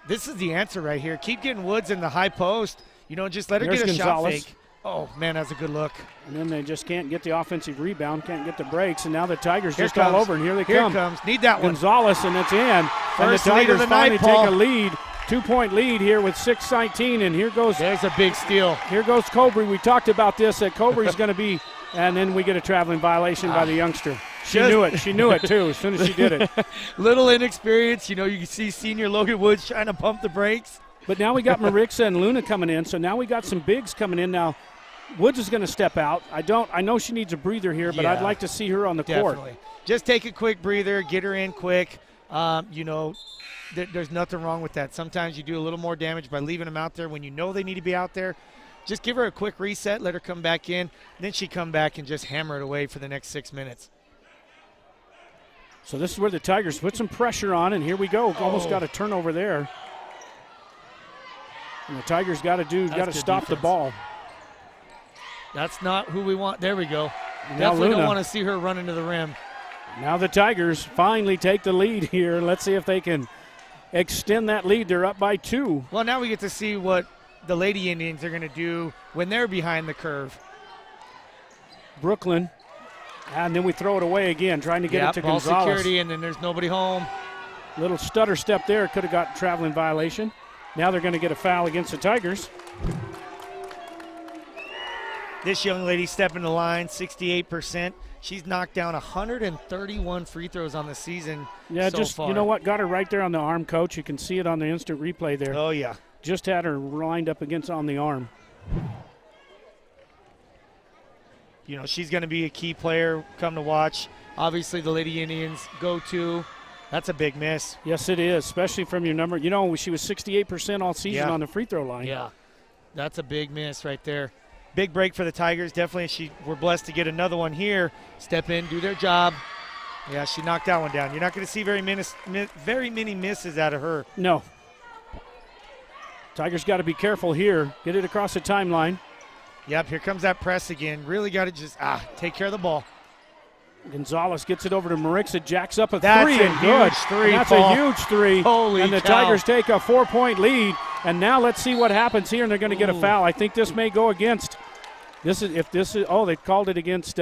This is the answer right here. Keep getting Woods in the high post. Just let her get a shot fake. Oh, man, that's a good look. And then they just can't get the offensive rebound, can't get the breaks, and now the Tigers Here just comes. all over, and here they come. Here comes. Need that one. Gonzalez, and it's in. And the First lead of Tigers the finally night, Paul. take a lead. 2-point lead here with 6:19, and here goes. There's a big steal. Here goes Cobre. We talked about this, that Cobre's going to be, and then we get a traveling violation by the youngster. She knew it. She knew it, too, as soon as she did it. Little inexperience. You can see senior Logan Woods trying to pump the brakes. But now we got Marixa and Luna coming in, so now we got some bigs coming in. Now, Woods is going to step out. I know she needs a breather here, but I'd like to see her on the court. Just take a quick breather, get her in quick. There's nothing wrong with that. Sometimes you do a little more damage by leaving them out there when you know they need to be out there. just give her a quick reset, let her come back in, then she come back and just hammer it away for the next 6 minutes. So this is where the Tigers put some pressure on, and here we go. Almost got a turnover there. And the Tigers got to stop the ball. That's not who we want. There we go. And Definitely Luna, don't want to see her run into the rim. Now the Tigers finally take the lead here. Let's see if they can extend that lead. They're up by 2. Well, now we get to see what the Lady Indians are going to do when they're behind the curve. Brooklyn. And then we throw it away again, trying to get it to ball Gonzalez. Security, and then there's nobody home. Little stutter step there. Could have got traveling violation. Now they're going to get a foul against the Tigers. This young lady stepping the line, 68%. She's knocked down 131 free throws on the season so far. You know what? Got her right there on the arm, Coach. You can see it on the instant replay there. Oh, yeah. Just had her lined up against on the arm. You know, she's going to be a key player, come to watch. Obviously, the Lady Indians go-to. That's a big miss. Yes, it is, especially from your number. You know, she was 68% all season on the free throw line. Yeah, that's a big miss right there. Big break for the Tigers. Definitely, we're blessed to get another one here. Step in, do their job. Yeah, she knocked that one down. You're not going to see very many misses out of her. No. Tigers got to be careful here. Get it across the timeline. Yep, here comes that press again. Really got to just take care of the ball. Gonzalez gets it over to Marixa, jacks up a that's three, a and good. Huge three, And that's Paul. a huge three. Holy and the cow. Tigers take a 4-point lead. And now let's see what happens here, and they're going to get a foul. I think this may go against. They called it against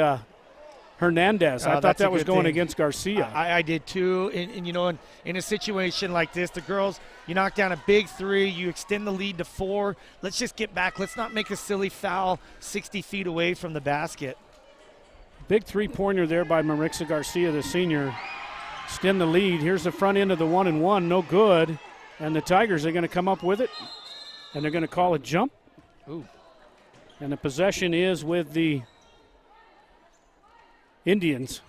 Hernandez. I thought that was going against Garcia. I did too. And you know, in a situation like this, the girls, you knock down a big three, you extend the lead to 4. Let's just get back. Let's not make a silly foul 60 feet away from the basket. Big three-pointer there by Marixa Garcia, the senior. Extend the lead. Here's the front end of the 1-and-1. No good. And the Tigers are going to come up with it, and they're going to call a jump. Ooh. And the possession is with the Indians.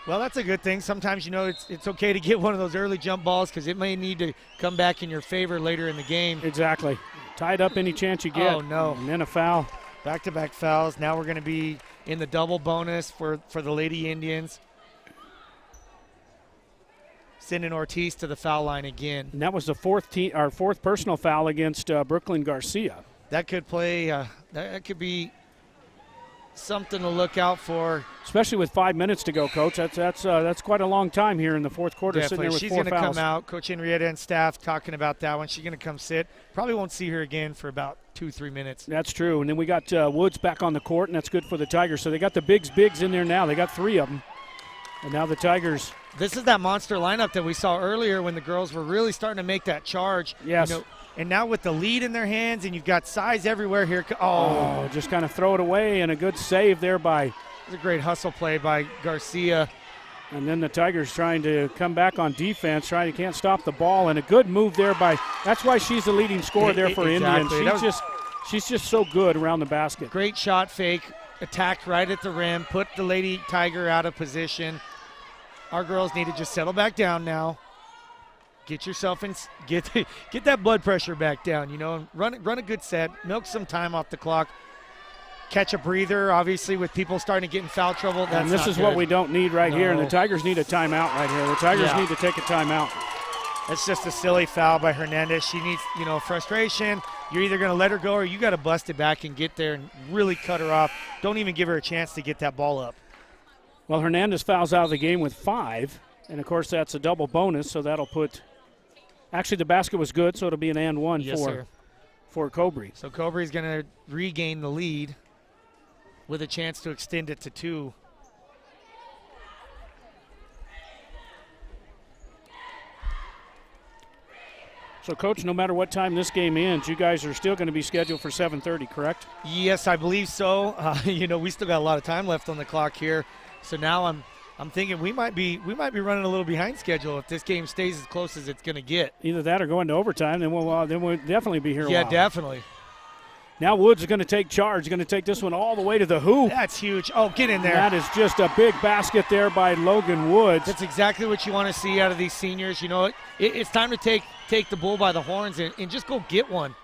Well, that's a good thing. Sometimes, you know, it's okay to get one of those early jump balls because it may need to come back in your favor later in the game. Exactly. Tied up any chance you get. Oh, no. And then a foul. Back-to-back fouls. Now we're going to be in the double bonus for the Lady Indians. Sending Ortiz to the foul line again. And that was the fourth personal foul against Brooklyn Garcia. That could play. That could be something to look out for. Especially with 5 minutes to go, Coach. That's quite a long time here in the fourth quarter. Definitely. Sitting there with She's 4 going to fouls. come out. Coach Henrietta and staff talking about that one. She's going to come sit. Probably won't see her again for about 2-3 minutes. That's true. And then we got Woods back on the court, and that's good for the Tigers. So they got the bigs in there now. They got 3 of them. And now the Tigers. This is that monster lineup that we saw earlier when the girls were really starting to make that charge. Yes. You know, and now with the lead in their hands and you've got size everywhere here. Just kind of throw it away, and a good save there by. It's a great hustle play by Garcia. And then the Tigers trying to come back on defense, can't stop the ball, and a good move there by. That's why she's the leading scorer there for exactly. Indians. She's just so good around the basket. Great shot fake, attacked right at the rim, put the Lady Tiger out of position. Our girls need to just settle back down now. Get yourself in, get that blood pressure back down, you know, and run a good set, milk some time off the clock. Catch a breather, obviously, with people starting to get in foul trouble. And this is what we don't need here, and the Tigers need a timeout right here. The Tigers need to take a timeout. That's just a silly foul by Hernandez. She needs, frustration. You're either going to let her go or you got to bust it back and get there and really cut her off. Don't even give her a chance to get that ball up. Well, Hernandez fouls out of the game with 5, and, of course, that's a double bonus, so that'll put – actually, the basket was good, so it'll be an and one for Cobre. So Cobre's going to regain the lead with a chance to extend it to 2. So, Coach, no matter what time this game ends, you guys are still going to be scheduled for 7:30, correct? Yes, I believe so. We still got a lot of time left on the clock here. So now I'm thinking we might be running a little behind schedule if this game stays as close as it's going to get. Either that or going to overtime, then we'll definitely be here. Yeah, definitely. Now Woods is going to take charge. Going to take this one all the way to the hoop. That's huge. Oh, get in there. That is just a big basket there by Logan Woods. That's exactly what you want to see out of these seniors. You know, it's time to take the bull by the horns and just go get one.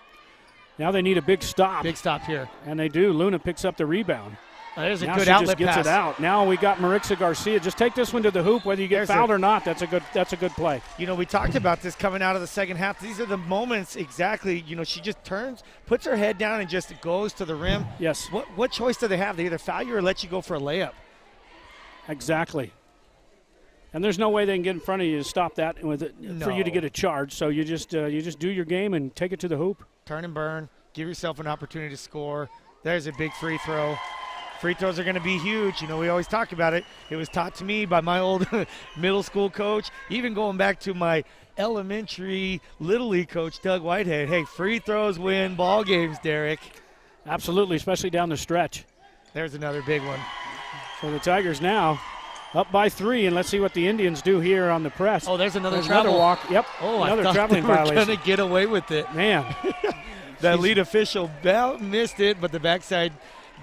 Now they need a big stop. Big stop here. And they do. Luna picks up the rebound. There's a now good she outlet just gets pass. it out. Now we got Marixa Garcia. Just take this one to the hoop, whether you get fouled or not. That's a good play. You know, we talked about this coming out of the second half. These are the moments exactly. You know, she just turns, puts her head down, and just goes to the rim. Yes. What choice do they have? They either foul you or let you go for a layup. Exactly. And there's no way they can get in front of you to stop that with it for you to get a charge. So you just do your game and take it to the hoop. Turn and burn. Give yourself an opportunity to score. There's a big free throw. Free throws are going to be huge. You know, we always talk about it. It was taught to me by my old middle school coach, even going back to my elementary Little League coach, Doug Whitehead. Hey, free throws win ball games, Derek. Absolutely, especially down the stretch. There's another big one. So the Tigers now up by 3, and let's see what the Indians do here on the press. Oh, there's another travel. Another walk. Yep, oh, another I thought traveling they were violation. going to get away with it. Man. That lead official missed it, but the backside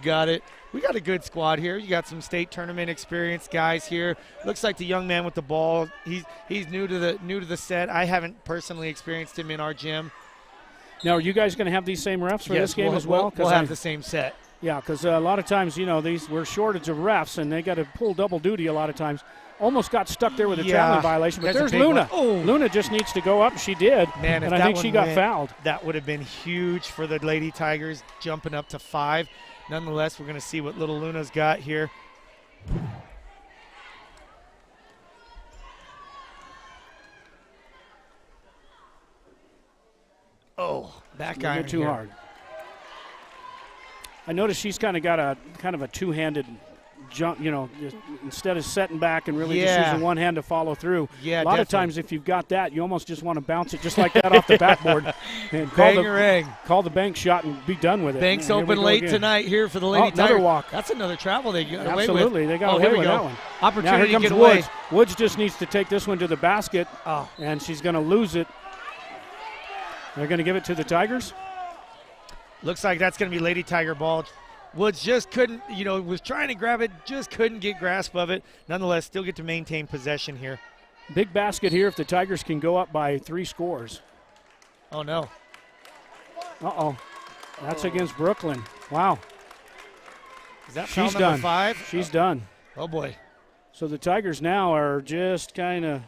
got it. We got a good squad here. You got some state tournament experience guys here. Looks like the young man with the ball. He's new to the set. I haven't personally experienced him in our gym. Now, are you guys going to have these same refs for this game as well? We'll have the same set. Yeah, because a lot of times, you know, we're shortage of refs, and they got to pull double duty a lot of times. Almost got stuck there with a traveling violation, but there's Luna. Oh. Luna just needs to go up. She did, Man, and I think she got fouled. That would have been huge for the Lady Tigers, jumping up to 5. Nonetheless, we're going to see what little Luna's got here. Oh, back iron too here. hard. I noticed she's kind of got a two-handed jump, you know, just instead of setting back and really just using one hand to follow through. Yeah, a lot of times if you've got that, you almost just want to bounce it just like that off the backboard and call the bank shot and be done with it. Bank's open late tonight here for the Lady Tigers. Another walk. That's another travel they got away with. Absolutely, they got away with that one. Opportunity now here comes to get Woods. away. Woods just needs to take this one to the basket, and she's going to lose it. They're going to give it to the Tigers. Looks like that's going to be Lady Tiger ball. Woods just couldn't, was trying to grab it, just couldn't get grasp of it. Nonetheless, still get to maintain possession here. Big basket here if the Tigers can go up by 3 scores. Oh, no. Uh-oh. That's against Brooklyn. Wow. Is that foul She's number done. 5? She's done. Oh, boy. So the Tigers now are just kind of...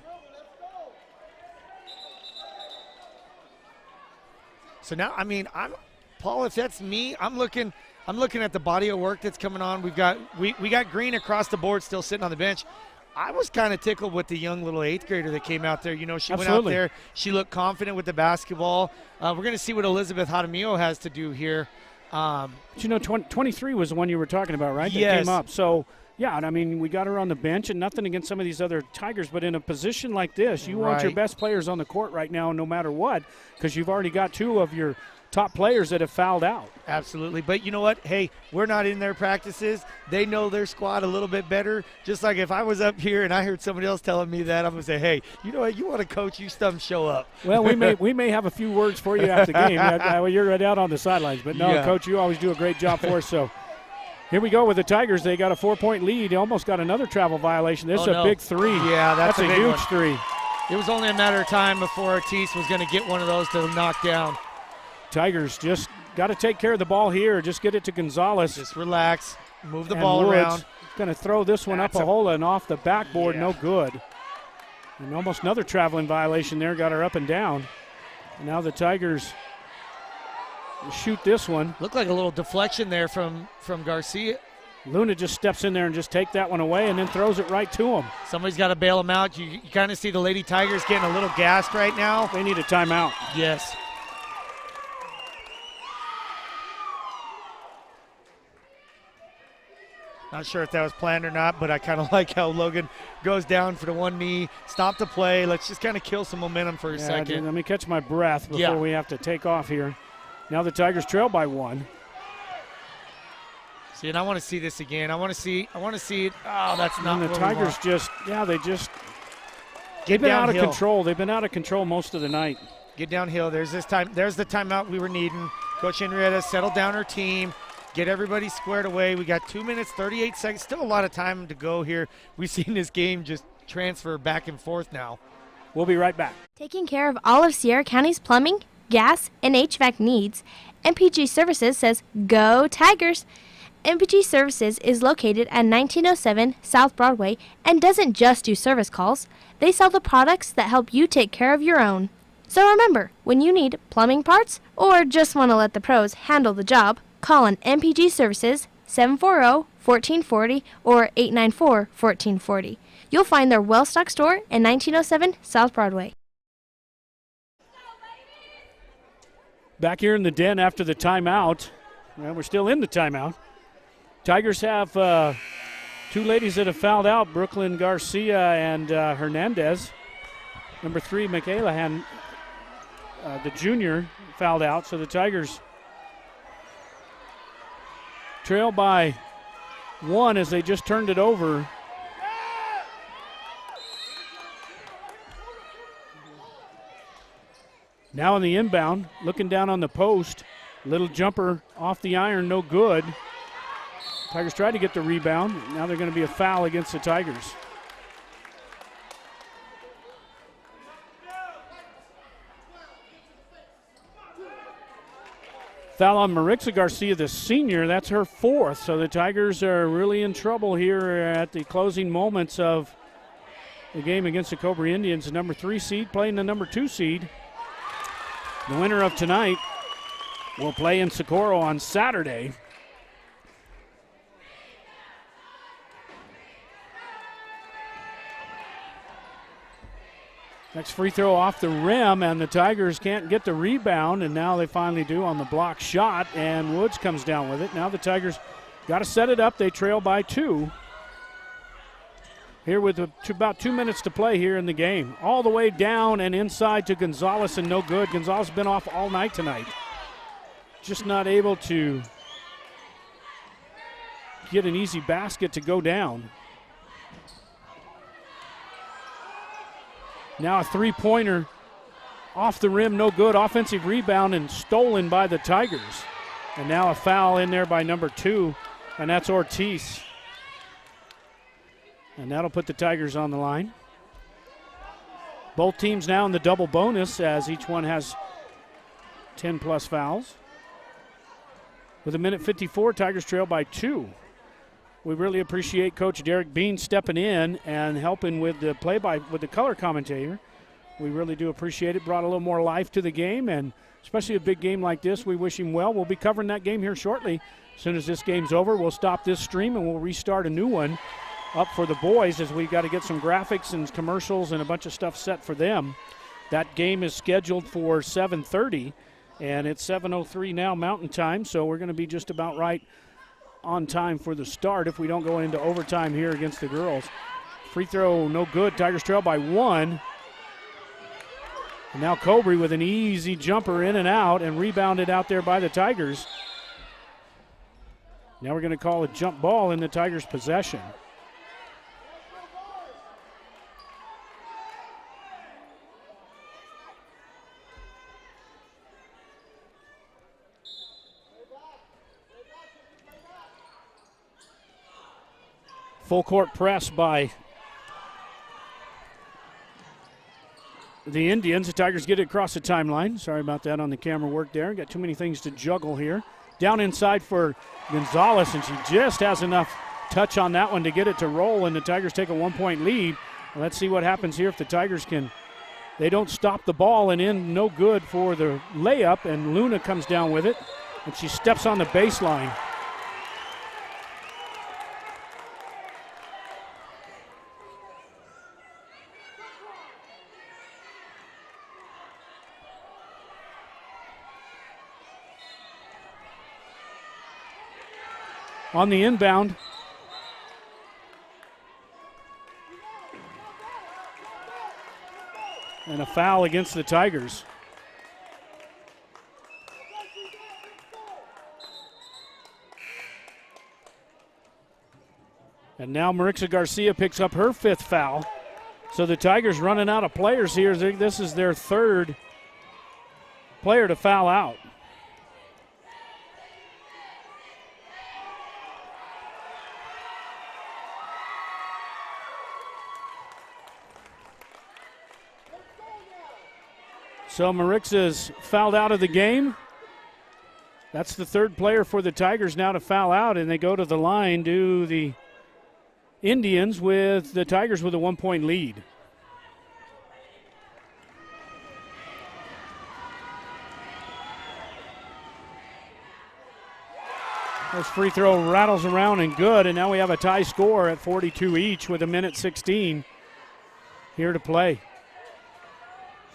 So now, Paul, if that's me, I'm looking at the body of work that's coming on. We got Green across the board still sitting on the bench. I was kind of tickled with the young little 8th grader that came out there. She went out there. She looked confident with the basketball. We're going to see what Elizabeth Jaramillo has to do here. But 23 was the one you were talking about, right? Yes. That came up. So, yeah, we got her on the bench, and nothing against some of these other Tigers, but in a position like this, you want your best players on the court right now no matter what, because you've already got 2 of your top players that have fouled out. Absolutely. But you know what? Hey, we're not in their practices. They know their squad a little bit better. Just like if I was up here and I heard somebody else telling me that, I'm going to say, hey, you know what? You want to coach, you show up. Well, we may have a few words for you after the game. You're right out on the sidelines. But no, Coach, you always do a great job for us. So here we go with the Tigers. They got a 4-point lead. They almost got another travel violation. This is a big 3. Yeah, that's a huge 3. It was only a matter of time before Ortiz was going to get one of those to knock down. Tigers just got to take care of the ball here. Just get it to Gonzalez. Just relax. Move the ball around. Going to throw this one up a hole and off the backboard. No good. And almost another traveling violation there. Got her up and down. And now the Tigers shoot this one. Looked like a little deflection there from Garcia. Luna just steps in there and just take that one away and then throws it right to him. Somebody's got to bail him out. You kind of see the Lady Tigers getting a little gassed right now. They need a timeout. Yes. Not sure if that was planned or not, but I kind of like how Logan goes down for the one knee, stop the play. Let's just kind of kill some momentum for a second. Let me catch my breath before we have to take off here. Now the Tigers trail by 1. See, and I want to see this again. I want to see it. Oh, that's not. And the Tigers they've been out of control. They've been out of control most of the night. Get downhill. There's the timeout we were needing. Coach Henrietta settled down her team, get everybody squared away. We got 2 minutes, 38 seconds, still a lot of time to go here. We've seen this game just transfer back and forth now. We'll be right back. Taking care of all of Sierra County's plumbing, gas, and HVAC needs, MPG Services says, Go Tigers! MPG Services is located at 1907 South Broadway and doesn't just do service calls. They sell the products that help you take care of your own. So remember, when you need plumbing parts or just want to let the pros handle the job, call on MPG Services 740-1440 or 894-1440. You'll find their well-stocked store in 1907 South Broadway. Back here in the den after the timeout. Well, we're still in the timeout. Tigers have two ladies that have fouled out, Brooklyn Garcia and Hernandez. Number 3, Michaela, the junior, fouled out. So the Tigers trail by 1 as they just turned it over. Now in the inbound, looking down on the post. Little jumper off the iron, no good. Tigers tried to get the rebound. Now they're going to be a foul against the Tigers. Foul on Marixa Garcia, the senior. That's her 4th. So the Tigers are really in trouble here at the closing moments of the game against the Cobre Indians. The number 3 seed playing the number 2 seed. The winner of tonight will play in Socorro on Saturday. Next free throw off the rim, and the Tigers can't get the rebound, and now they finally do on the block shot, and Woods comes down with it. Now the Tigers got to set it up. They trail by 2. Here with about 2 minutes to play here in the game. All the way down and inside to Gonzalez, and no good. Gonzalez has been off all night tonight. Just not able to get an easy basket to go down. Now a three-pointer off the rim, no good. Offensive rebound and stolen by the Tigers. And now a foul in there by number 2, and that's Ortiz. And that'll put the Tigers on the line. Both teams now in the double bonus as each one has 10-plus fouls. With 1:54, Tigers trail by 2. We really appreciate Coach Derek Bean stepping in and helping with the with the color commentator. We really do appreciate it. Brought a little more life to the game, and especially a big game like this, we wish him well. We'll be covering that game here shortly. As soon as this game's over, we'll stop this stream and we'll restart a new one up for the boys as we've got to get some graphics and commercials and a bunch of stuff set for them. That game is scheduled for 7:30, and it's 7:03 now Mountain Time, so we're going to be just about right on time for the start if we don't go into overtime here against the girls. Free throw no good. Tigers trail by 1. And now Cobre with an easy jumper in and out and rebounded out there by the Tigers. Now we're going to call a jump ball in the Tigers' possession. Full court press by the Indians. The Tigers get it across the timeline. Sorry about that on the camera work there. Got too many things to juggle here. Down inside for Gonzalez, and she just has enough touch on that one to get it to roll, and the Tigers take a 1-point lead. Let's see what happens here if the Tigers can. They don't stop the ball, and in no good for the layup, and Luna comes down with it, and she steps on the baseline. On the inbound, and a foul against the Tigers. And now Marixa Garcia picks up her 5th foul. So the Tigers running out of players here. This is their 3rd player to foul out. So Marixa's fouled out of the game. That's the third player for the Tigers now to foul out, and they go to the line to the Indians with the Tigers with a 1-point lead. This free throw rattles around and good, and now we have a tie score at 42 each with 1:16 here to play.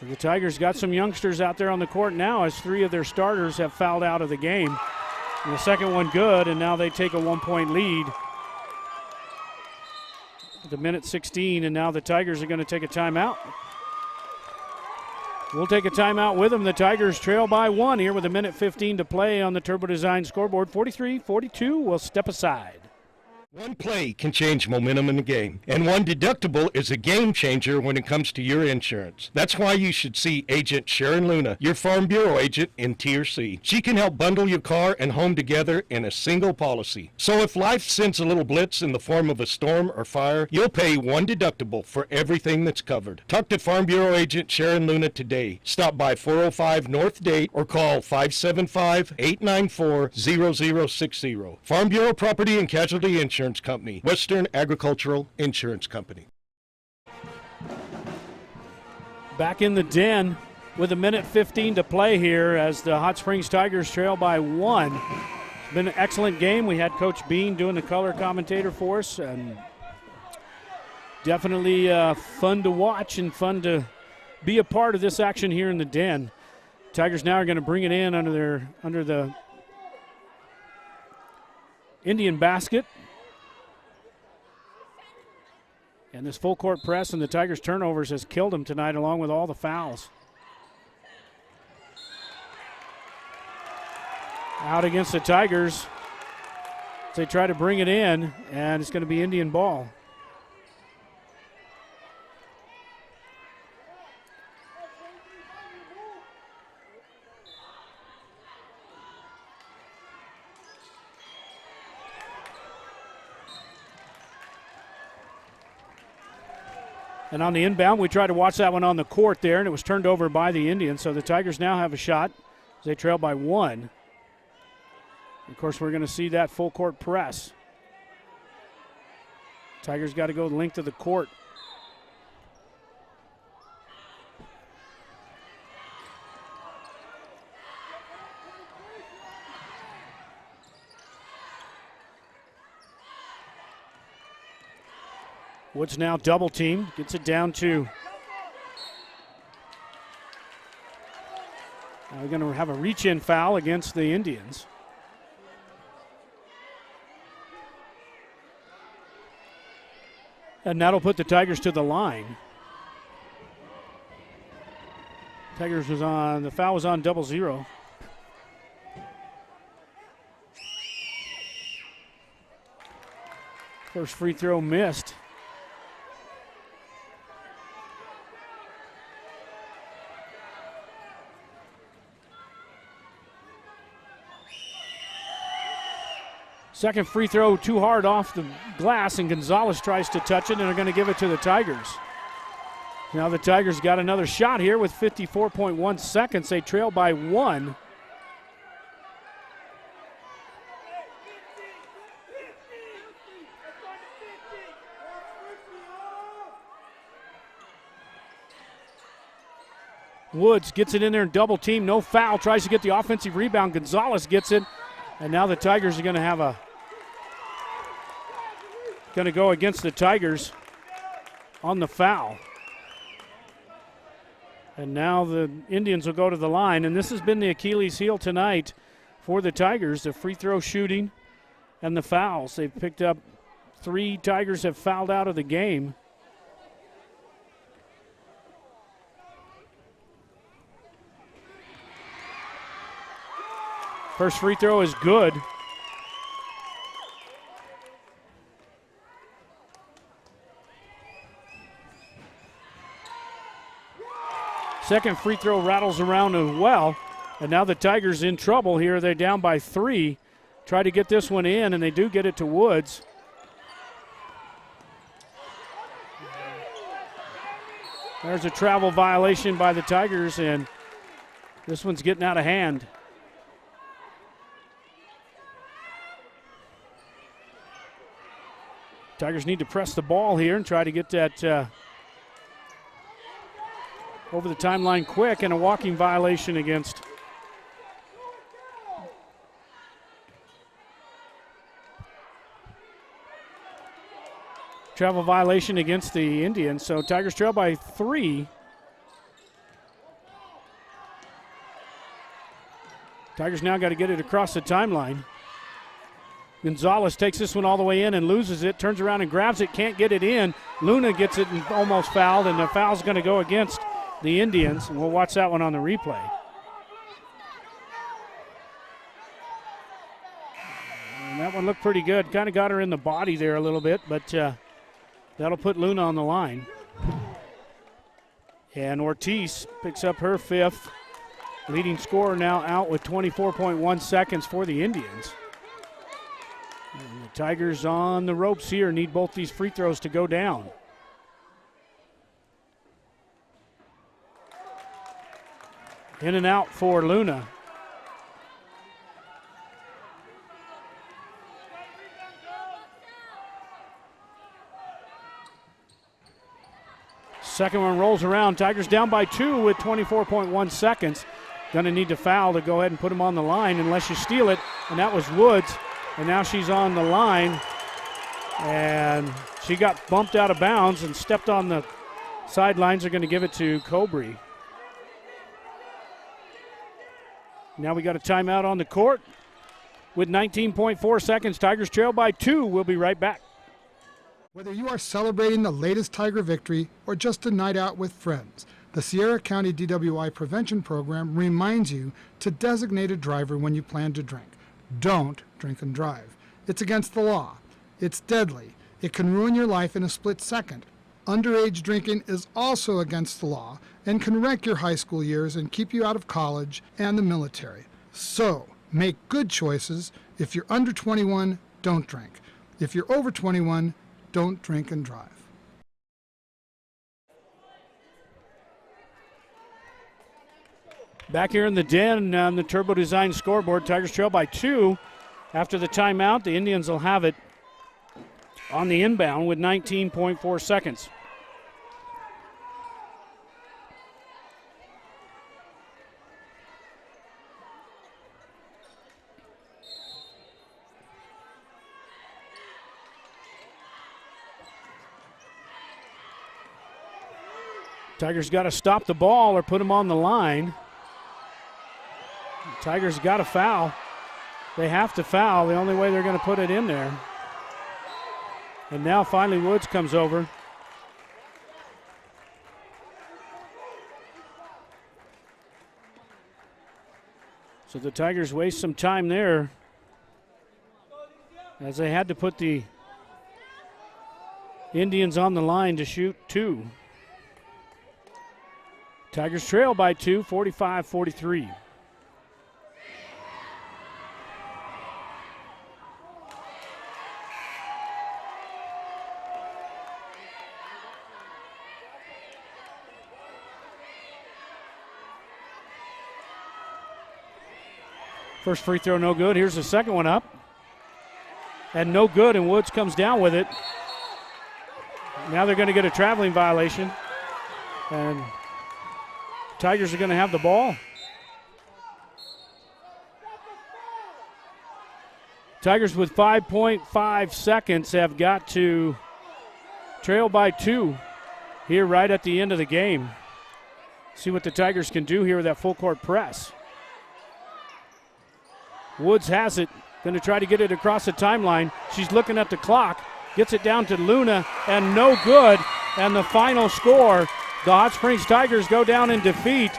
So the Tigers got some youngsters out there on the court now as 3 of their starters have fouled out of the game. And the second one good, and now they take a 1-point lead with 1:16, and now the Tigers are going to take a timeout. We'll take a timeout with them. The Tigers trail by 1 here with 1:15 to play on the Turbo Design scoreboard. 43-42 will step aside. One play can change momentum in the game, and one deductible is a game changer when it comes to your insurance. That's why you should see Agent Sharon Luna, your Farm Bureau agent in Tier C. She can help bundle your car and home together in a single policy. So if life sends a little blitz in the form of a storm or fire, you'll pay one deductible for everything that's covered. Talk to Farm Bureau agent Sharon Luna today. Stop by 405 North Date or call 575-894-0060. Farm Bureau Property and Casualty Insurance Company, Western Agricultural Insurance Company. Back in the den with 1:15 to play here as the Hot Springs Tigers trail by 1. It's been an excellent game. We had Coach Bean doing the color commentator for us, and definitely fun to watch and fun to be a part of this action here in the den. Tigers now are going to bring it in under the Indian basket. And this full court press and the Tigers' turnovers has killed them tonight, along with all the fouls. Out against the Tigers. They try to bring it in, and it's going to be Indian ball. And on the inbound, we tried to watch that one on the court there, and it was turned over by the Indians. So the Tigers now have a shot as they trail by 1. Of course, we're going to see that full court press. Tigers got to go the length of the court. Woods now double team, gets it down to. We're going to have a reach-in foul against the Indians. And that'll put the Tigers to the line. The foul was on 0-0. First free throw missed. Second free throw too hard off the glass, and Gonzalez tries to touch it, and they're going to give it to the Tigers. Now the Tigers got another shot here with 54.1 seconds. They trail by 1. Woods gets it in there and double team, no foul, tries to get the offensive rebound. Gonzalez gets it, and now the Tigers are going to go against the Tigers on the foul. And now the Indians will go to the line, and this has been the Achilles heel tonight for the Tigers, the free throw shooting and the fouls. They've picked up 3 Tigers have fouled out of the game. First free throw is good. Second free throw rattles around as well. And now the Tigers in trouble here. They're down by 3. Try to get this one in, and they do get it to Woods. There's a travel violation by the Tigers, and This one's getting out of hand. Tigers need to press the ball here and try to get that over the timeline quick, and a walking violation against travel violation against the Indians. So Tigers trail by 3. Tigers now got to get it across the timeline. Gonzalez takes this one all the way in and loses it, turns around and grabs it, can't get it in. Luna gets it and almost fouled, and the foul's going to go against the Indians, and we'll watch that one on the replay. And that one looked pretty good. Kind of got her in the body there a little bit, but that'll put Luna on the line. And Ortiz picks up her 5th. Leading scorer now out with 24.1 seconds for the Indians. And the Tigers on the ropes here, need both these free throws to go down. In and out for Luna. Second one rolls around. Tigers down by 2 with 24.1 seconds. Going to need to foul to go ahead and put him on the line unless you steal it. And that was Woods. And now she's on the line. And she got bumped out of bounds and stepped on the sidelines. They're going to give it to Cobre. Now we got a timeout on the court with 19.4 seconds. Tigers trail by 2. We'll be right back. Whether you are celebrating the latest Tiger victory or just a night out with friends, the Sierra County DWI Prevention Program reminds you to designate a driver when you plan to drink. Don't drink and drive. It's against the law. It's deadly. It can ruin your life in a split second. Underage drinking is also against the law and can wreck your high school years and keep you out of college and the military. So, make good choices. If you're under 21, don't drink. If you're over 21, don't drink and drive. Back here in the den on the Turbo Design scoreboard, Tigers trail by 2. After the timeout, the Indians will have it on the inbound with 19.4 seconds. Tigers got to stop the ball or put them on the line. Tigers got to foul. They have to foul. The only way they're going to put it in there. And now finally Woods comes over. So the Tigers waste some time there as they had to put the Indians on the line to shoot 2. Tigers trail by 2, 45-43. First free throw no good. Here's the second one up. And no good, and Woods comes down with it. Now they're going to get a traveling violation. And Tigers are going to have the ball. Tigers with 5.5 seconds have got to trail by 2 here right at the end of the game. See what the Tigers can do here with that full court press. Woods has it, going to try to get it across the timeline. She's looking at the clock, gets it down to Luna, and no good. And the final score, the Hot Springs Tigers go down in defeat,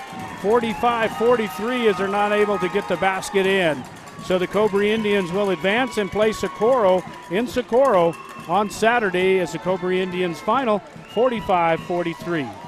45-43, as they're not able to get the basket in. So the Cobre Indians will advance and play Socorro in Socorro on Saturday as the Cobre Indians final, 45-43.